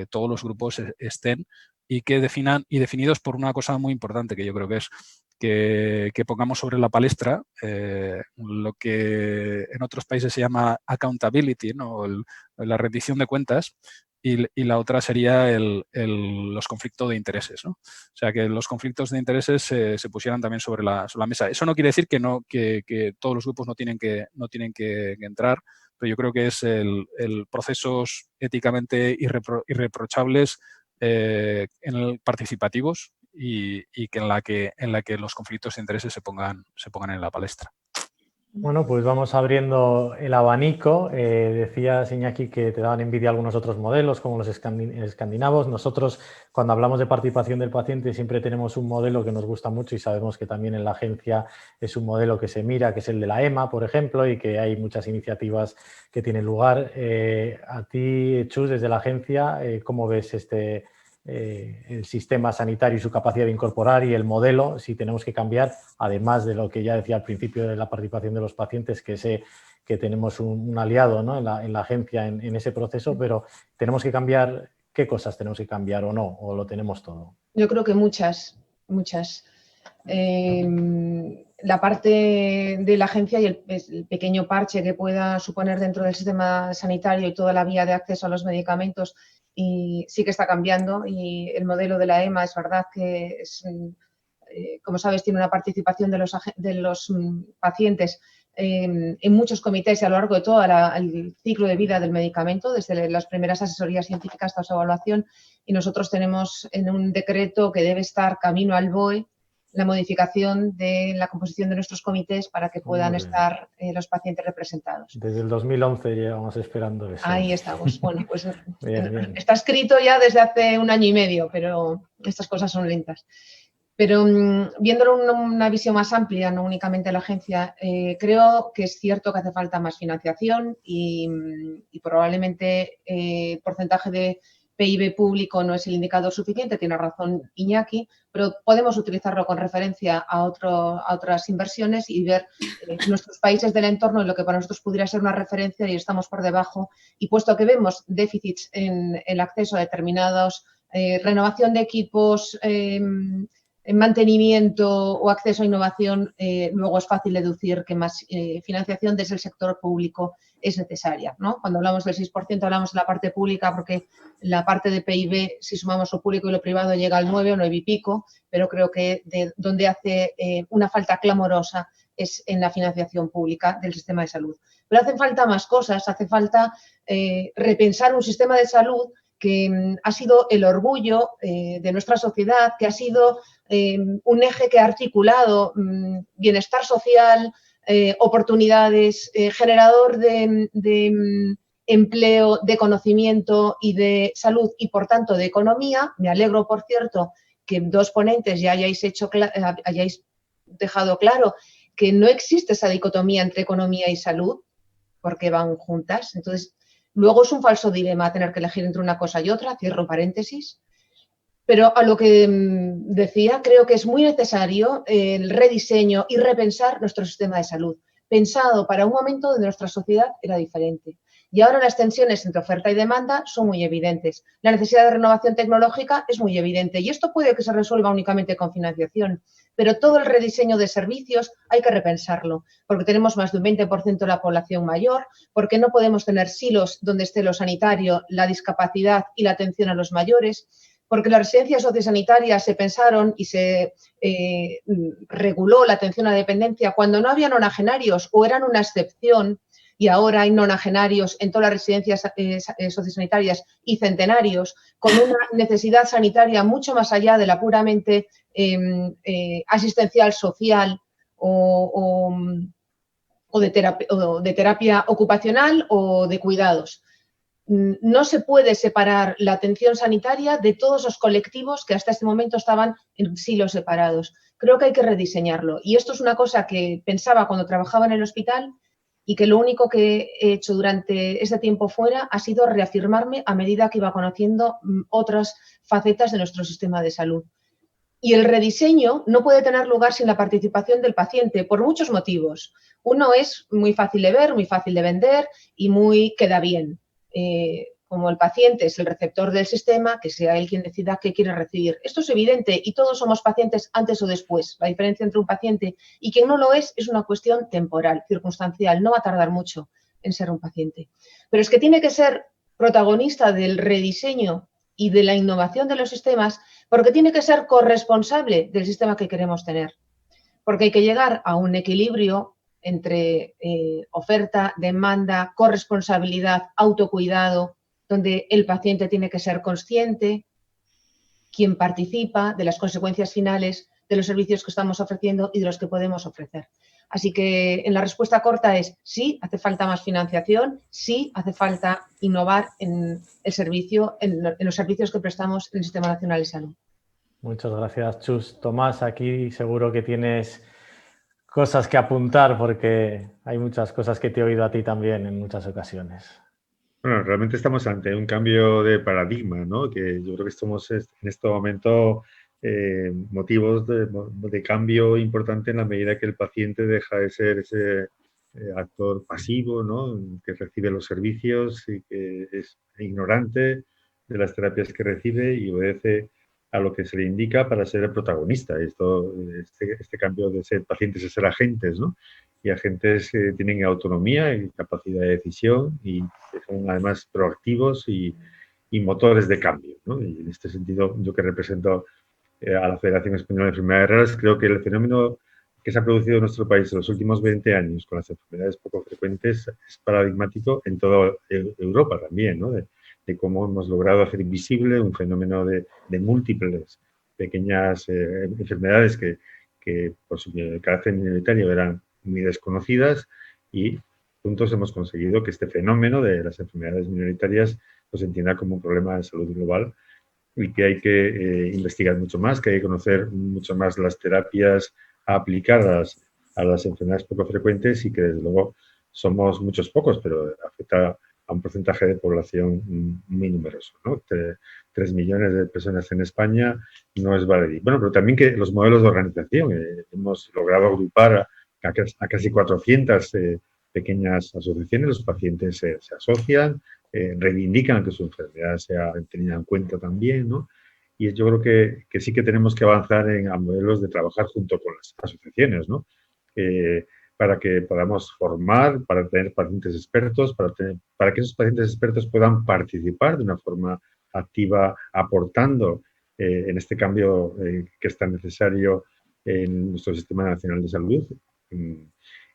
todos los grupos estén y que definidos por una cosa muy importante, que yo creo que es que pongamos sobre la palestra lo que en otros países se llama accountability, ¿no? La rendición de cuentas, y la otra sería los conflictos de intereses, ¿no? O sea, que los conflictos de intereses se pusieran también sobre la mesa. Eso no quiere decir que todos los grupos no tienen que entrar, pero yo creo que es el procesos éticamente irreprochables, participativos, y que en la que los conflictos de intereses se pongan en la palestra. Bueno, pues vamos abriendo el abanico. Decías, Iñaki, que te daban envidia algunos otros modelos, como los escandinavos. Nosotros, cuando hablamos de participación del paciente, siempre tenemos un modelo que nos gusta mucho y sabemos que también en la agencia es un modelo que se mira, que es el de la EMA, por ejemplo, y que hay muchas iniciativas que tienen lugar. A ti, Chus, desde la agencia, ¿cómo ves el sistema sanitario y su capacidad de incorporar y el modelo, si tenemos que cambiar, además de lo que ya decía al principio de la participación de los pacientes, que tenemos un aliado, ¿no? en la agencia en ese proceso, pero tenemos que cambiar, ¿qué cosas tenemos que cambiar o no? ¿O lo tenemos todo? Yo creo que muchas. La parte de la agencia y el pequeño parche que pueda suponer dentro del sistema sanitario y toda la vía de acceso a los medicamentos, y sí que está cambiando, y el modelo de la EMA es verdad que es, como sabes, tiene una participación de los pacientes en muchos comités y a lo largo de todo el ciclo de vida del medicamento, desde las primeras asesorías científicas hasta su evaluación, y nosotros tenemos en un decreto que debe estar camino al BOE la modificación de la composición de nuestros comités para que puedan estar los pacientes representados. Desde el 2011 llevamos esperando eso. Ahí estamos. Bueno, pues bien. Está escrito ya desde hace 1 año y medio, pero estas cosas son lentas. Pero viéndolo en una visión más amplia, no únicamente la agencia, creo que es cierto que hace falta más financiación y probablemente el porcentaje de PIB público no es el indicador suficiente, tiene razón Iñaki, pero podemos utilizarlo con referencia a otras inversiones y ver nuestros países del entorno en lo que para nosotros pudiera ser una referencia y estamos por debajo. Y puesto que vemos déficits en el acceso a determinados, renovación de equipos, mantenimiento o acceso a innovación, luego es fácil deducir que más financiación desde el sector público es necesaria, ¿no? Cuando hablamos del 6% hablamos de la parte pública porque la parte de PIB, si sumamos lo público y lo privado, llega al 9 o 9 y pico, pero creo que donde hace una falta clamorosa es en la financiación pública del sistema de salud. Pero hacen falta más cosas, hace falta repensar un sistema de salud que ha sido el orgullo de nuestra sociedad, que ha sido un eje que ha articulado bienestar social, oportunidades, generador de empleo, de conocimiento y de salud y, por tanto, de economía. Me alegro, por cierto, que 2 ponentes ya hayáis dejado claro que no existe esa dicotomía entre economía y salud, porque van juntas. Entonces, luego es un falso dilema tener que elegir entre una cosa y otra, cierro paréntesis. Pero a lo que decía, creo que es muy necesario el rediseño y repensar nuestro sistema de salud, pensado para un momento donde nuestra sociedad era diferente. Y ahora las tensiones entre oferta y demanda son muy evidentes. La necesidad de renovación tecnológica es muy evidente y esto puede que se resuelva únicamente con financiación, pero todo el rediseño de servicios hay que repensarlo, porque tenemos más de un 20% de la población mayor, porque no podemos tener silos donde esté lo sanitario, la discapacidad y la atención a los mayores, porque las residencias sociosanitarias se pensaron y se reguló la atención a la dependencia cuando no había nonagenarios o eran una excepción, y ahora hay nonagenarios en todas las residencias sociosanitarias y centenarios, con una necesidad sanitaria mucho más allá de la puramente asistencial social o de terapia ocupacional o de cuidados. No se puede separar la atención sanitaria de todos los colectivos que hasta este momento estaban en silos separados. Creo que hay que rediseñarlo. Y esto es una cosa que pensaba cuando trabajaba en el hospital y que lo único que he hecho durante este tiempo fuera ha sido reafirmarme a medida que iba conociendo otras facetas de nuestro sistema de salud. Y el rediseño no puede tener lugar sin la participación del paciente por muchos motivos. Uno es muy fácil de ver, muy fácil de vender y queda bien. Como el paciente es el receptor del sistema, que sea él quien decida qué quiere recibir. Esto es evidente y todos somos pacientes antes o después. La diferencia entre un paciente y quien no lo es una cuestión temporal, circunstancial. No va a tardar mucho en ser un paciente. Pero es que tiene que ser protagonista del rediseño y de la innovación de los sistemas porque tiene que ser corresponsable del sistema que queremos tener. Porque hay que llegar a un equilibrio entre oferta, demanda, corresponsabilidad, autocuidado, donde el paciente tiene que ser consciente, quien participa de las consecuencias finales de los servicios que estamos ofreciendo y de los que podemos ofrecer. Así que en la respuesta corta es sí, hace falta más financiación, sí, hace falta innovar en el servicio, en los servicios que prestamos en el Sistema Nacional de Salud. Muchas gracias, Chus. Tomás, aquí seguro que tienes cosas que apuntar porque hay muchas cosas que te he oído a ti también en muchas ocasiones. Bueno, realmente estamos ante un cambio de paradigma, ¿no? Que yo creo que estamos en este momento motivos de cambio importante en la medida que el paciente deja de ser ese actor pasivo, ¿no? Que recibe los servicios y que es ignorante de las terapias que recibe y obedece a lo que se le indica para ser el protagonista. Este cambio de ser pacientes a ser agentes, ¿no? Y agentes tienen autonomía y capacidad de decisión y son además proactivos y motores de cambio, ¿no? Y en este sentido, yo que represento a la Federación Española de Enfermedades Raras, creo que el fenómeno que se ha producido en nuestro país en los últimos 20 años con las enfermedades poco frecuentes es paradigmático en toda Europa también, ¿no? De cómo hemos logrado hacer invisible un fenómeno de múltiples pequeñas enfermedades que por su carácter minoritario eran muy desconocidas y juntos hemos conseguido que este fenómeno de las enfermedades minoritarias se entienda como un problema de salud global y que hay que investigar mucho más, que hay que conocer mucho más las terapias aplicadas a las enfermedades poco frecuentes y que desde luego somos muchos pocos, pero afecta a un porcentaje de población muy numeroso, ¿no? 3 millones de personas en España no es baladí. Bueno, pero también que los modelos de organización. Hemos logrado agrupar a casi 400 pequeñas asociaciones. Los pacientes se asocian, reivindican que su enfermedad sea tenida en cuenta también, ¿no? Y yo creo que sí que tenemos que avanzar a modelos de trabajar junto con las asociaciones, ¿no? Para que podamos formar, para tener pacientes expertos, para que esos pacientes expertos puedan participar de una forma activa, aportando en este cambio que es tan necesario en nuestro Sistema Nacional de Salud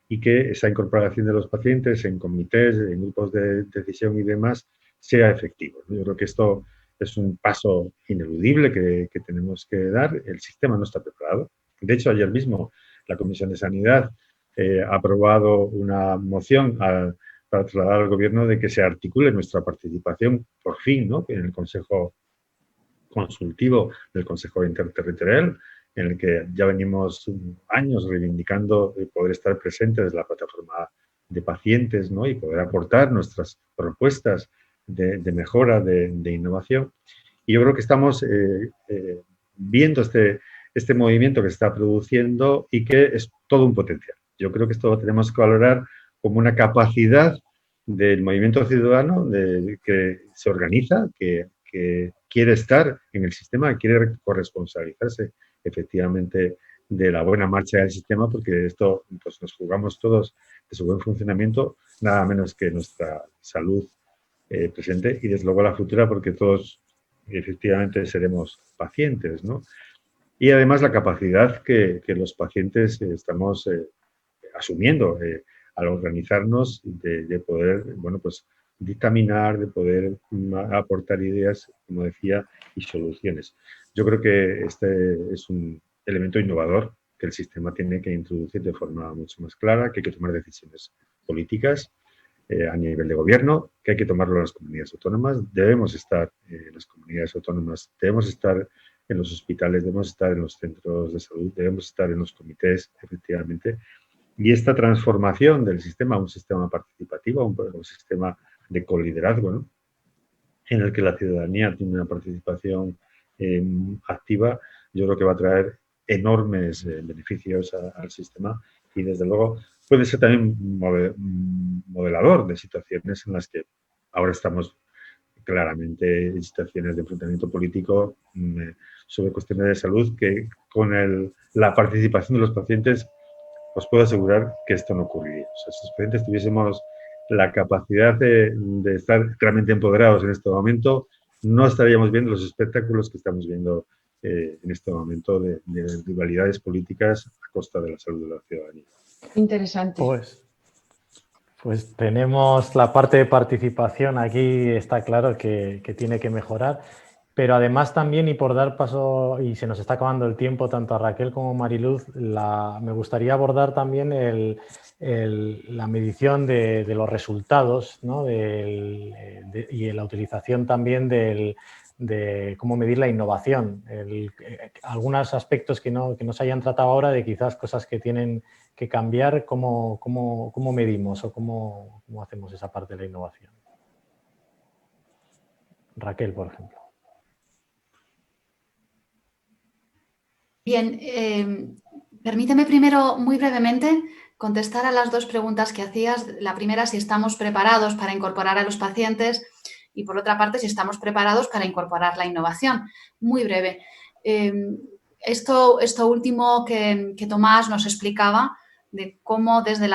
y que esa incorporación de los pacientes en comités, en grupos de decisión y demás sea efectivo. Yo creo que esto es un paso ineludible que tenemos que dar. El sistema no está preparado. De hecho, ayer mismo la Comisión de Sanidad ha aprobado una moción para trasladar al Gobierno de que se articule nuestra participación, por fin, ¿no? En el Consejo Consultivo del Consejo Interterritorial, en el que ya venimos años reivindicando poder estar presentes desde la plataforma de pacientes, ¿no? Y poder aportar nuestras propuestas de mejora, de innovación. Y yo creo que estamos viendo este movimiento que se está produciendo y que es todo un potencial. Yo creo que esto lo tenemos que valorar como una capacidad del movimiento ciudadano que se organiza, que quiere estar en el sistema, quiere corresponsabilizarse efectivamente de la buena marcha del sistema, porque esto pues, nos jugamos todos de su buen funcionamiento, nada menos que nuestra salud presente y desde luego la futura, porque todos efectivamente seremos pacientes, ¿no? Y además la capacidad que los pacientes estamos asumiendo al organizarnos, de poder, bueno, pues dictaminar, de poder aportar ideas, como decía, y soluciones. Yo creo que este es un elemento innovador que el sistema tiene que introducir de forma mucho más clara, que hay que tomar decisiones políticas a nivel de gobierno, que hay que tomarlo en las comunidades autónomas. Debemos estar en las comunidades autónomas, debemos estar en los hospitales, debemos estar en los centros de salud, debemos estar en los comités, efectivamente. Y esta transformación del sistema a un sistema participativo, a un sistema de coliderazgo, ¿no? En el que la ciudadanía tiene una participación activa, yo creo que va a traer enormes beneficios al sistema y, desde luego, puede ser también modelador de situaciones en las que ahora estamos claramente en situaciones de enfrentamiento político sobre cuestiones de salud, que con la participación de los pacientes os puedo asegurar que esto no ocurriría. O sea, si los pacientes tuviésemos la capacidad de estar realmente empoderados en este momento, no estaríamos viendo los espectáculos que estamos viendo en este momento de rivalidades políticas a costa de la salud de la ciudadanía. Interesante. Pues tenemos la parte de participación, aquí está claro que tiene que mejorar, pero además también, y por dar paso, y se nos está acabando el tiempo tanto a Raquel como a Mariluz, me gustaría abordar también la medición de los resultados, ¿no? Y la utilización también de cómo medir la innovación. Algunos aspectos que no se hayan tratado ahora, de quizás cosas que tienen que cambiar, cómo medimos o cómo hacemos esa parte de la innovación. Raquel, por ejemplo. Bien, permíteme primero, muy brevemente, contestar a las dos preguntas que hacías. La primera, si estamos preparados para incorporar a los pacientes, y por otra parte, si estamos preparados para incorporar la innovación. Muy breve. Esto último que Tomás nos explicaba, de cómo desde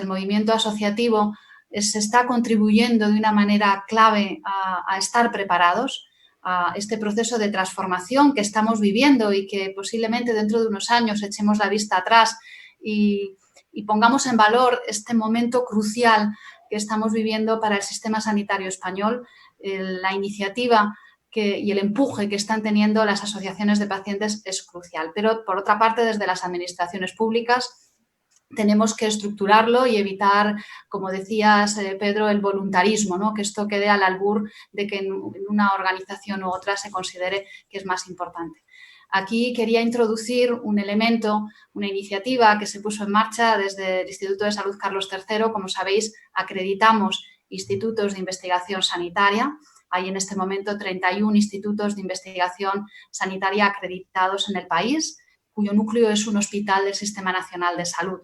el movimiento asociativo se está contribuyendo de una manera clave a estar preparados a este proceso de transformación que estamos viviendo y que posiblemente dentro de unos años echemos la vista atrás y pongamos en valor este momento crucial que estamos viviendo para el sistema sanitario español, la iniciativa y el empuje que están teniendo las asociaciones de pacientes es crucial. Pero, por otra parte, desde las administraciones públicas tenemos que estructurarlo y evitar, como decías, Pedro, el voluntarismo, ¿no? Que esto quede al albur de que en una organización u otra se considere que es más importante. Aquí quería introducir un elemento, una iniciativa que se puso en marcha desde el Instituto de Salud Carlos III. Como sabéis, acreditamos institutos de investigación sanitaria. Hay en este momento 31 institutos de investigación sanitaria acreditados en el país, cuyo núcleo es un hospital del Sistema Nacional de Salud,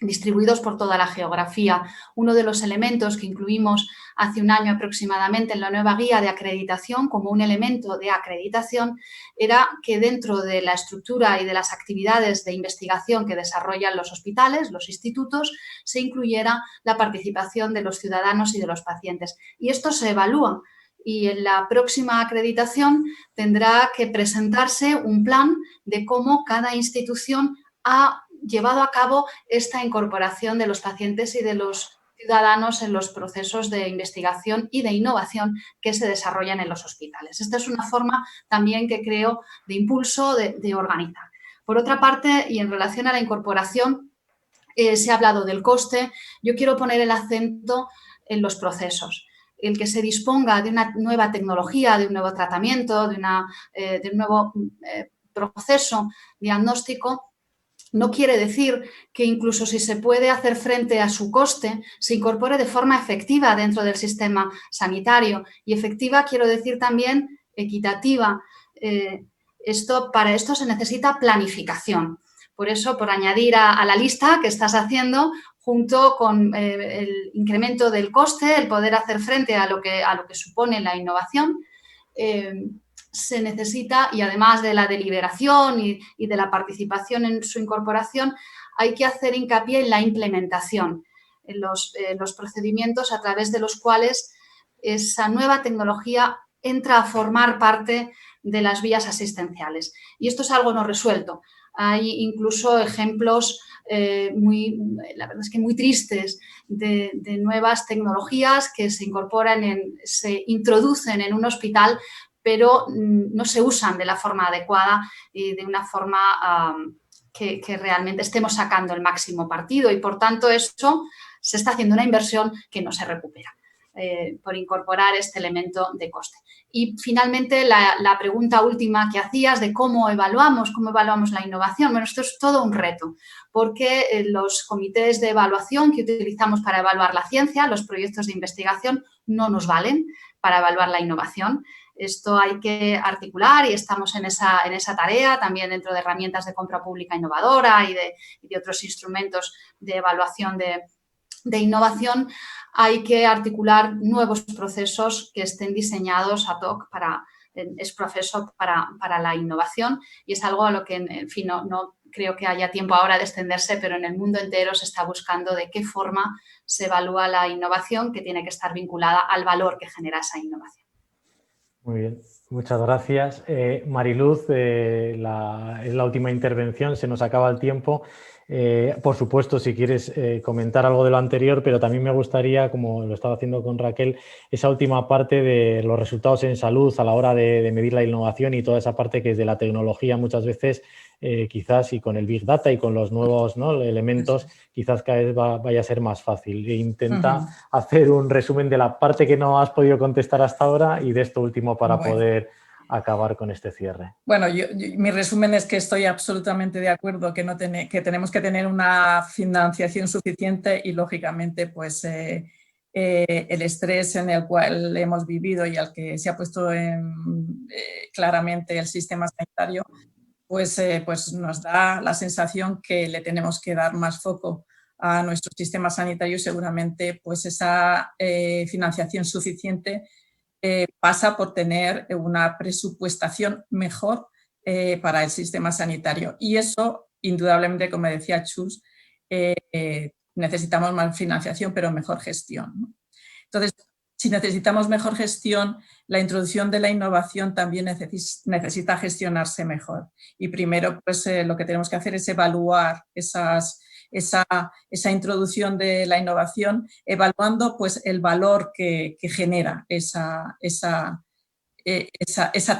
distribuidos por toda la geografía. Uno de los elementos que incluimos hace un año aproximadamente en la nueva guía de acreditación como un elemento de acreditación era que dentro de la estructura y de las actividades de investigación que desarrollan los hospitales, los institutos, se incluyera la participación de los ciudadanos y de los pacientes. Y esto se evalúa. Y en la próxima acreditación tendrá que presentarse un plan de cómo cada institución ha llevado a cabo esta incorporación de los pacientes y de los ciudadanos en los procesos de investigación y de innovación que se desarrollan en los hospitales. Esta es una forma también que creo de impulso de organizar. Por otra parte, y en relación a la incorporación, se ha hablado del coste. Yo quiero poner el acento en los procesos. El que se disponga de una nueva tecnología, de un nuevo tratamiento, de un nuevo proceso diagnóstico, no quiere decir que incluso si se puede hacer frente a su coste, se incorpore de forma efectiva dentro del sistema sanitario. Y efectiva quiero decir también equitativa. Para esto se necesita planificación. Por eso, por añadir a la lista que estás haciendo, junto con el incremento del coste, el poder hacer frente a lo que supone la innovación, se necesita, y además de la deliberación y de la participación en su incorporación, hay que hacer hincapié en la implementación, en los procedimientos a través de los cuales esa nueva tecnología entra a formar parte de las vías asistenciales. Y esto es algo no resuelto. Hay incluso ejemplos la verdad es que muy tristes de nuevas tecnologías que se introducen en un hospital, pero no se usan de la forma adecuada y de una forma que realmente estemos sacando el máximo partido, y por tanto eso se está haciendo una inversión que no se recupera por incorporar este elemento de coste. Y finalmente la pregunta última que hacías de cómo evaluamos la innovación. Bueno, esto es todo un reto, porque los comités de evaluación que utilizamos para evaluar la ciencia, los proyectos de investigación, no nos valen para evaluar la innovación. Esto hay que articular y estamos en esa tarea también dentro de herramientas de compra pública innovadora y de otros instrumentos de evaluación de innovación. Hay que articular nuevos procesos que estén diseñados ad hoc para la innovación, y es algo a lo que, en fin, no creo que haya tiempo ahora de extenderse, pero en el mundo entero se está buscando de qué forma se evalúa la innovación, que tiene que estar vinculada al valor que genera esa innovación. Muy bien, muchas gracias. Mariluz, es la última intervención, se nos acaba el tiempo. Por supuesto, si quieres comentar algo de lo anterior, pero también me gustaría, como lo estaba haciendo con Raquel, esa última parte de los resultados en salud a la hora de medir la innovación y toda esa parte que es de la tecnología muchas veces, quizás, y con el Big Data y con los nuevos elementos, quizás cada vez vaya a ser más fácil. Intenta hacer un resumen de la parte que no has podido contestar hasta ahora y de esto último para poder acabar con este cierre. Bueno, mi resumen es que estoy absolutamente de acuerdo que tenemos que tener una financiación suficiente y, lógicamente, pues el estrés en el cual hemos vivido y al que se ha puesto claramente el sistema sanitario, pues nos da la sensación que le tenemos que dar más foco a nuestro sistema sanitario, y seguramente pues esa financiación suficiente pasa por tener una presupuestación mejor para el sistema sanitario. Y eso, indudablemente, como decía Chus, necesitamos más financiación, pero mejor gestión, ¿no? Entonces, si necesitamos mejor gestión, la introducción de la innovación también necesita gestionarse mejor. Y primero, pues lo que tenemos que hacer es evaluar esa introducción de la innovación, evaluando pues el valor que genera esa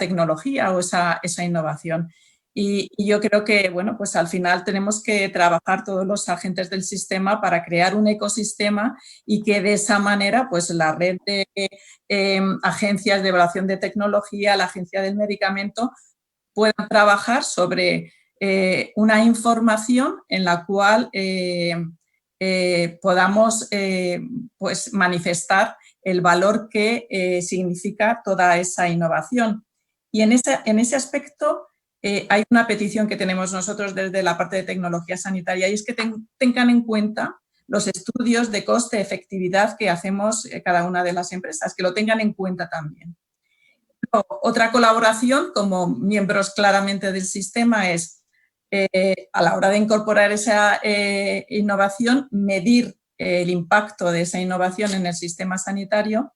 tecnología o esa innovación. Y yo creo que, bueno, pues al final tenemos que trabajar todos los agentes del sistema para crear un ecosistema, y que de esa manera pues la red de agencias de evaluación de tecnología, la Agencia del Medicamento, puedan trabajar sobre una información en la cual podamos pues manifestar el valor que significa toda esa innovación. Y en ese aspecto hay una petición que tenemos nosotros desde la parte de tecnología sanitaria, y es que tengan en cuenta los estudios de coste-efectividad que hacemos cada una de las empresas, que lo tengan en cuenta también. Otra colaboración como miembros claramente del sistema es, a la hora de incorporar esa innovación, medir el impacto de esa innovación en el sistema sanitario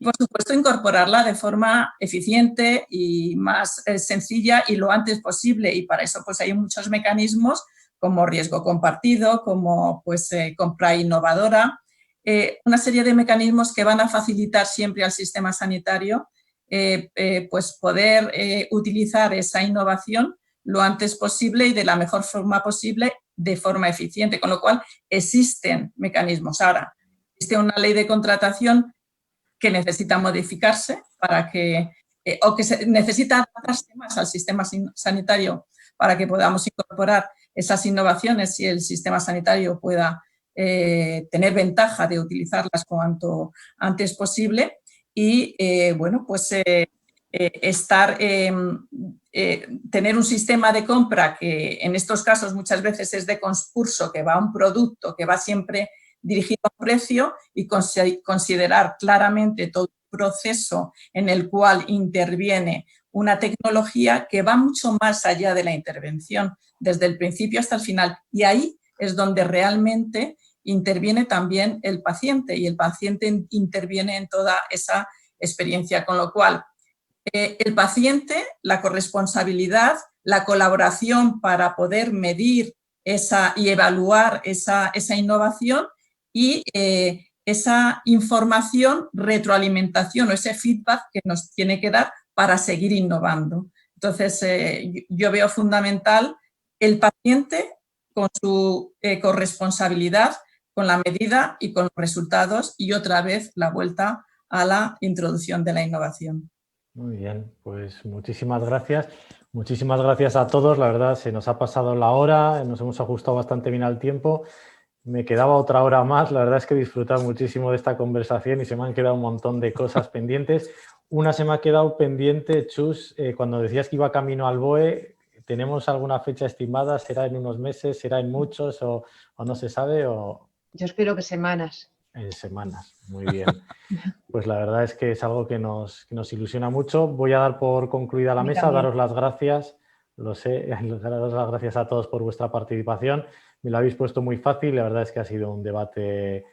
y, por supuesto, incorporarla de forma eficiente y más sencilla y lo antes posible. Y para eso pues hay muchos mecanismos como riesgo compartido, como pues compra innovadora, una serie de mecanismos que van a facilitar siempre al sistema sanitario pues poder utilizar esa innovación lo antes posible y de la mejor forma posible, de forma eficiente, con lo cual existen mecanismos. Ahora, existe una ley de contratación que necesita modificarse para que, o que necesita adaptarse más al sistema sanitario para que podamos incorporar esas innovaciones y el sistema sanitario pueda tener ventaja de utilizarlas cuanto antes posible. Y bueno, pues tener un sistema de compra que en estos casos muchas veces es de concurso, que va a un producto, que va siempre dirigido a un precio, y considerar claramente todo el proceso en el cual interviene una tecnología que va mucho más allá de la intervención, desde el principio hasta el final. Y ahí es donde realmente interviene también el paciente, y el paciente interviene en toda esa experiencia, con lo cual el paciente, la corresponsabilidad, la colaboración para poder medir y evaluar esa innovación, y esa información, retroalimentación o ese feedback que nos tiene que dar para seguir innovando. Entonces, yo veo fundamental el paciente con su corresponsabilidad, con la medida y con los resultados, y otra vez la vuelta a la introducción de la innovación. Muy bien, pues muchísimas gracias. Muchísimas gracias a todos. La verdad, se nos ha pasado la hora, nos hemos ajustado bastante bien al tiempo. Me quedaba otra hora más. La verdad es que he disfrutado muchísimo de esta conversación y se me han quedado un montón de cosas pendientes. Una se me ha quedado pendiente, Chus, cuando decías que iba camino al BOE, ¿tenemos alguna fecha estimada? ¿Será en unos meses? ¿Será en muchos? ¿O no se sabe? Yo espero que semanas. En semanas, muy bien. Pues la verdad es que es algo que nos ilusiona mucho. Voy a dar por concluida la mesa, daros las gracias, lo sé, daros las gracias a todos por vuestra participación. Me lo habéis puesto muy fácil, la verdad es que ha sido un debate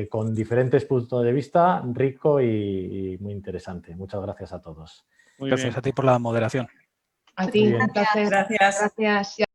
con diferentes puntos de vista, rico y muy interesante. Muchas gracias a todos. Gracias a ti por la moderación. A ti, un placer. Gracias. Gracias.